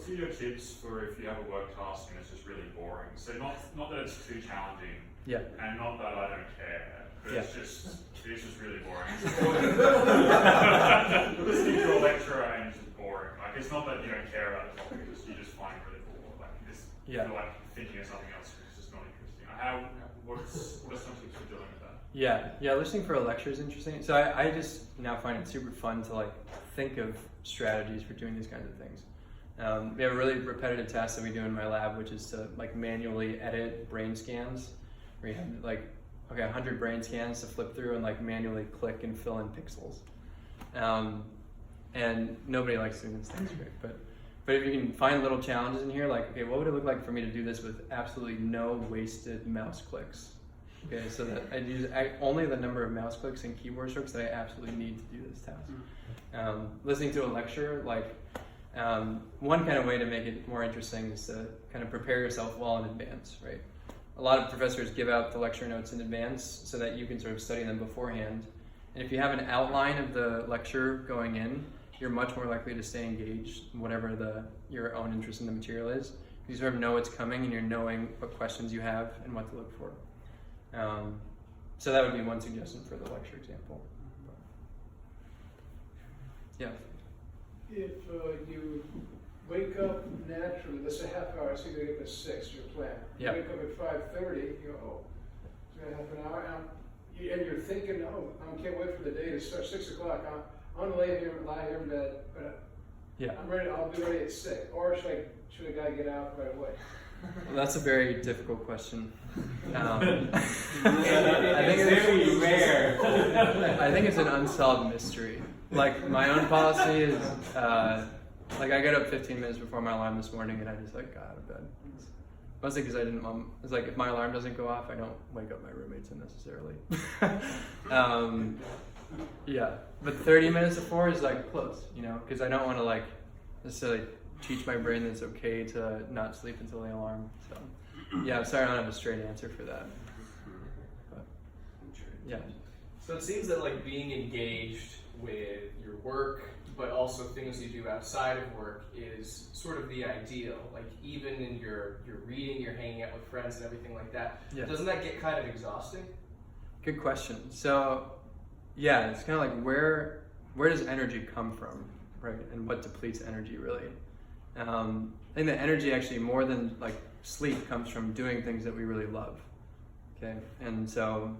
your tips for if you have a work task and it's just really boring? So not that it's too challenging, Yeah. and not that I don't care, but it's just really boring. Listening to a lecturer and it's just boring. Like, it's not that you don't care about the topic, you just find it really boring. Like, you just feel like thinking of something else is just not interesting. What are some tips for dealing with that? Yeah, listening for a lecture is interesting. So I just now find it super fun to like think of strategies for doing these kinds of things. We have a really repetitive task that we do in my lab, which is to like manually edit brain scans, where you have like 100 brain scans to flip through and like manually click and fill in pixels. And nobody likes doing this thing, but if you can find little challenges in here, like, okay, what would it look like for me to do this with absolutely no wasted mouse clicks? Okay, so that I use only the number of mouse clicks and keyboard strokes that I absolutely need to do this task. Listening to a lecture, like one kind of way to make it more interesting is to kind of prepare yourself well in advance, right? A lot of professors give out the lecture notes in advance so that you can sort of study them beforehand. And if you have an outline of the lecture going in, you're much more likely to stay engaged in whatever your own interest in the material is. You sort of know what's coming and you're knowing what questions you have and what to look for. So that would be one suggestion for the lecture example. Yeah. If you wake up naturally, let's say half hour, so you wake up at 6, your plan. You wake up at 5:30, you go, oh, it's gonna half an hour, and you're thinking, oh, I can't wait for the day to start. 6 o'clock, I'm gonna lie here in bed, but I'm ready. I'll be ready at 6. Or should a guy get out right away? Well, that's a very difficult question. I think it's an unsolved mystery. Like, my own policy is, like, I got up 15 minutes before my alarm this morning and I just got out of bed. Mostly because it's like, if my alarm doesn't go off, I don't wake up my roommates unnecessarily. Yeah, but 30 minutes before is like close, because I don't want to like necessarily teach my brain that it's okay to not sleep until the alarm. So, yeah, I'm sorry I don't have a straight answer for that. But, yeah. So it seems that like being engaged with your work, but also things you do outside of work is sort of the ideal. Like even in your reading, you're hanging out with friends and everything like that. Yeah. Doesn't that get kind of exhausting? Good question. So, yeah, it's kind of like where does energy come from, right? And what depletes energy really? I think that energy actually more than like sleep comes from doing things that we really love. Okay, and so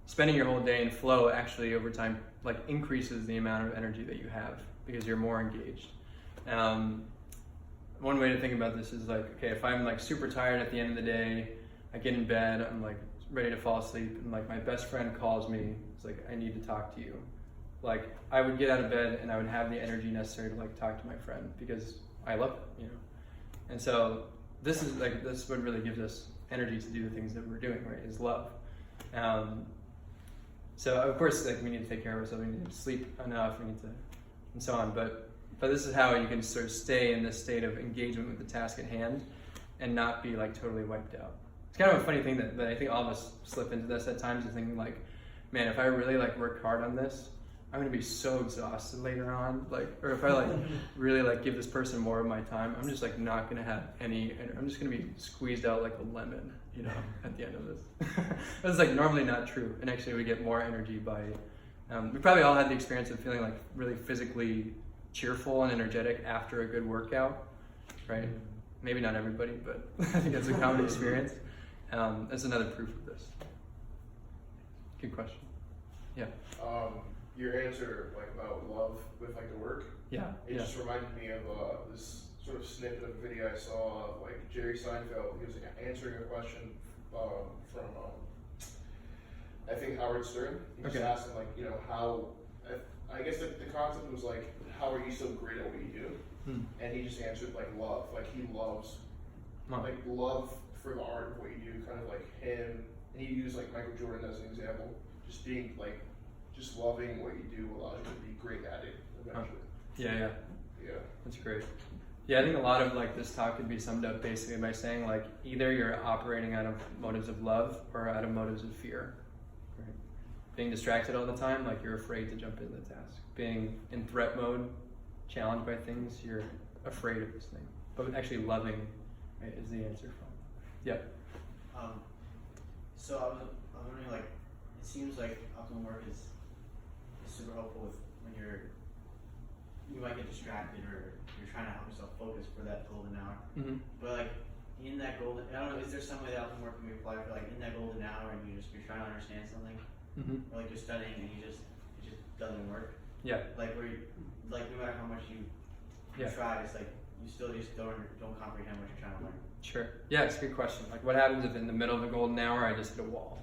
spending your whole day in flow actually over time like increases the amount of energy that you have because you're more engaged. One way to think about this is like, okay, if I'm like super tired at the end of the day, I get in bed, I'm like ready to fall asleep, and like my best friend calls me, it's like, I need to talk to you. Like I would get out of bed and I would have the energy necessary to like talk to my friend because I love it, And so this is what really gives us energy to do the things that we're doing, right? Is love. So of course, like we need to take care of ourselves. We need to sleep enough. We need to, and so on. But this is how you can sort of stay in this state of engagement with the task at hand, and not be like totally wiped out. It's kind of a funny thing that I think all of us slip into this at times, is thinking like, man, if I really like work hard on this, I'm gonna be so exhausted later on, or if I like really like give this person more of my time, I'm just like not gonna have any. I'm just gonna be squeezed out like a lemon, at the end of this. That's like normally not true, and actually we get more energy by. We probably all had the experience of feeling like really physically cheerful and energetic after a good workout, right? Maybe not everybody, but I think that's a common experience. That's another proof of this. Good question. Yeah. Your answer, like about love with like the work, it just reminded me of this sort of snippet of a video I saw of like Jerry Seinfeld. He was like answering a question from I think Howard Stern. He just asked him like, how. I guess the concept was like, how are you so great at what you do? And he just answered like love. Like he loves, like love for the art of what you do, kind of like him. And he used like Michael Jordan as an example, just being like. Just loving what you do allows you to be great at it. eventually. Yeah. Yeah. That's great. Yeah, I think a lot of like this talk could be summed up basically by saying like either you're operating out of motives of love or out of motives of fear. Right? Being distracted all the time, like you're afraid to jump into the task. Being in threat mode, challenged by things, you're afraid of this thing. But actually loving, right, is the answer from. Yeah. So I was wondering, like, it seems like optimal work is super helpful with when you might get distracted or you're trying to help yourself focus for that golden hour. Mm-hmm. But like in that golden, I don't know, is there some way that optimal work can be applied for like in that golden hour and you're trying to understand something, or like you're studying and it just doesn't work. Yeah. Like where like no matter how much you try, it's like you still just don't comprehend what you're trying to learn. Sure. Yeah, it's a good question. Like, what happens if in the middle of the golden hour I just hit a wall?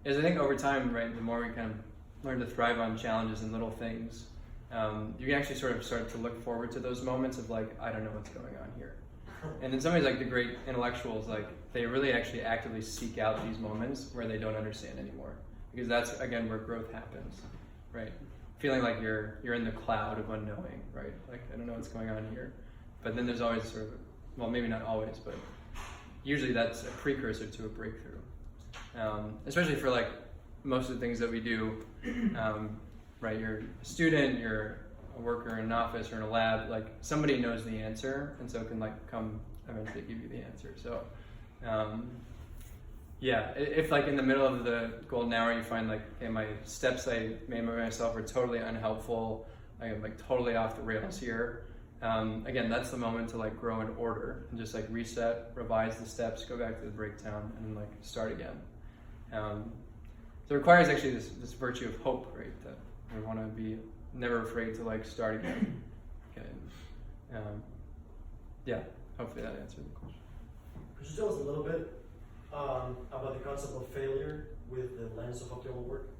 Is I think over time, right, the more we kind of learn to thrive on challenges and little things, you can actually sort of start to look forward to those moments of like, I don't know what's going on here. And in some ways, like the great intellectuals, like they really actually actively seek out these moments where they don't understand anymore, because that's again where growth happens, right? Feeling like you're in the cloud of unknowing, right? Like I don't know what's going on here. But then there's always sort of, well, maybe not always, but usually that's a precursor to a breakthrough. Especially for like most of the things that we do, right? You're a student, you're a worker in an office or in a lab, like somebody knows the answer, and so can like come eventually give you the answer. So, yeah, if like in the middle of the golden hour you find like, okay, my steps I made by myself are totally unhelpful, I'm like totally off the rails here. Again, that's the moment to like grow in order and just like reset, revise the steps, go back to the breakdown, and like start again. So it requires actually this virtue of hope, right? That we want to be never afraid to like start again. Okay. Yeah. Hopefully that answered the question. Could you tell us a little bit about the concept of failure with the lens of optimal work?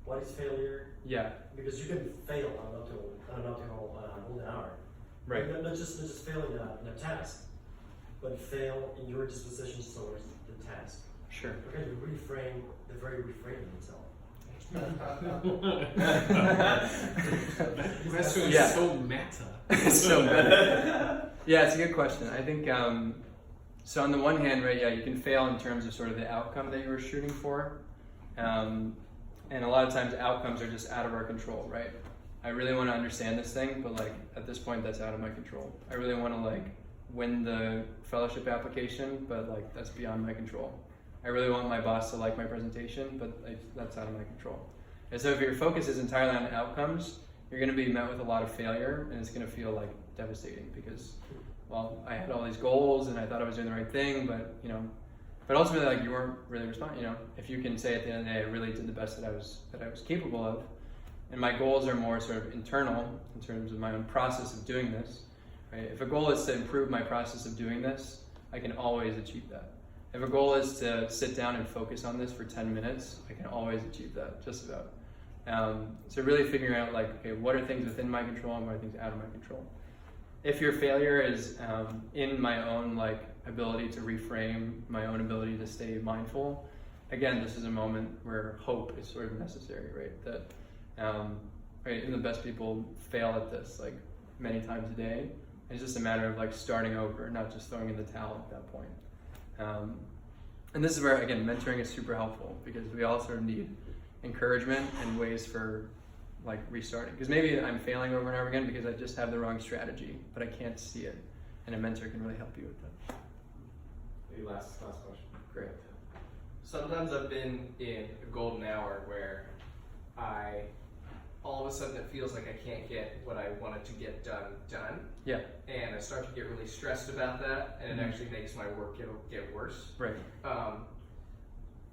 What is failure? Yeah. Because you can fail on an optimal golden hour. Right. Not just failing in a task, but fail in your dispositions towards the task. Sure. How can you reframe the very reframing itself? Question Yeah. is so meta. So meta. Yeah, it's a good question. I think, so on the one hand, right, yeah, you can fail in terms of sort of the outcome that you were shooting for. And a lot of times outcomes are just out of our control, right? I really want to understand this thing, but like at this point that's out of my control. I really want to like win the fellowship application, but like that's beyond my control. I really want my boss to like my presentation, but like, that's out of my control. And so if your focus is entirely on outcomes, you're going to be met with a lot of failure, and it's going to feel like devastating because, well, I had all these goals and I thought I was doing the right thing, but but ultimately like you weren't really responding. If you can say at the end of the day, I really did the best that I was capable of. And my goals are more sort of internal in terms of my own process of doing this. Right? If a goal is to improve my process of doing this, I can always achieve that. If a goal is to sit down and focus on this for 10 minutes, I can always achieve that, just about. So really figuring out like, okay, what are things within my control and what are things out of my control? If your failure is in my own like ability to reframe, my own ability to stay mindful, again, this is a moment where hope is sort of necessary, right? That right, and the best people fail at this like many times a day. It's just a matter of like starting over, not just throwing in the towel at that point. And this is where, again, mentoring is super helpful because we all sort of need encouragement and ways for like restarting. Because maybe I'm failing over and over again because I just have the wrong strategy, but I can't see it. And a mentor can really help you with that. Maybe last question. Great. Sometimes I've been in a golden hour where all of a sudden it feels like I can't get what I wanted to get done. Yeah. And I start to get really stressed about that, and it actually makes my work get worse. Right.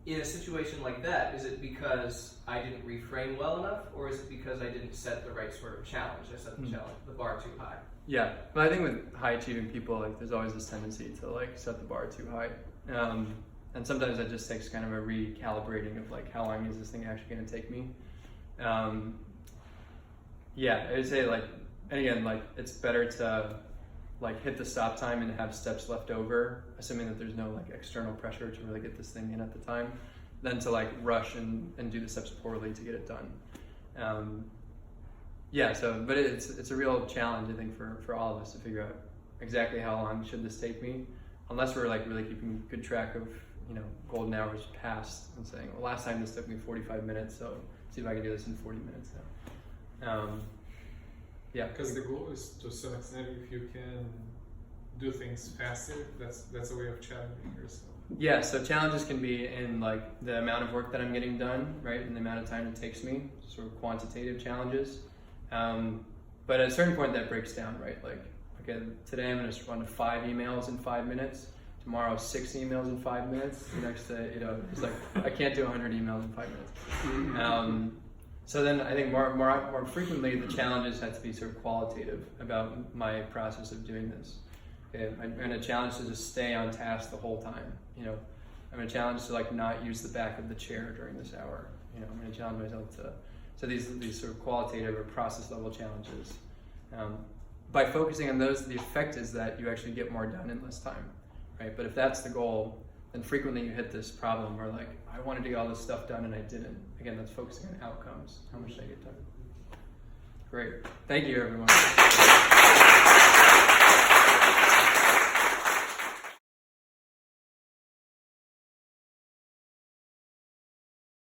In a situation like that, is it because I didn't reframe well enough, or is it because I didn't set the right sort of challenge? I set the bar too high. Yeah, but I think with high achieving people, like there's always this tendency to like set the bar too high. And sometimes that just takes kind of a recalibrating of like, how long is this thing actually going to take me? Yeah, I would say like, and again, like it's better to like hit the stop time and have steps left over, assuming that there's no like external pressure to really get this thing in at the time, than to like rush and do the steps poorly to get it done. But it's a real challenge, I think, for all of us to figure out exactly how long should this take me, unless we're like really keeping good track of, you know, golden hours passed and saying, well, last time this took me 45 minutes, so see if I can do this in 40 minutes now. Because the goal is, to some extent, if you can do things faster, that's a way of challenging yourself. Yeah, so challenges can be in like the amount of work that I'm getting done, right, and the amount of time it takes me, sort of quantitative challenges. But at a certain point that breaks down, right? Like, okay, today I'm going to respond to 5 emails in 5 minutes. Tomorrow, 6 emails in 5 minutes. The next day, you know, it's like I can't do 100 emails in 5 minutes. So then I think more frequently the challenges have to be sort of qualitative about my process of doing this. Okay, I'm going to challenge to just stay on task the whole time. You know, I'm going to challenge to like not use the back of the chair during this hour. You know, I'm going to challenge myself to. So these sort of qualitative or process level challenges. By focusing on those, the effect is that you actually get more done in less time, right? But if that's the goal, then frequently you hit this problem where like, I wanted to get all this stuff done and I didn't. Again, that's focusing on outcomes. How much did I get done? Great. Thank you, everyone.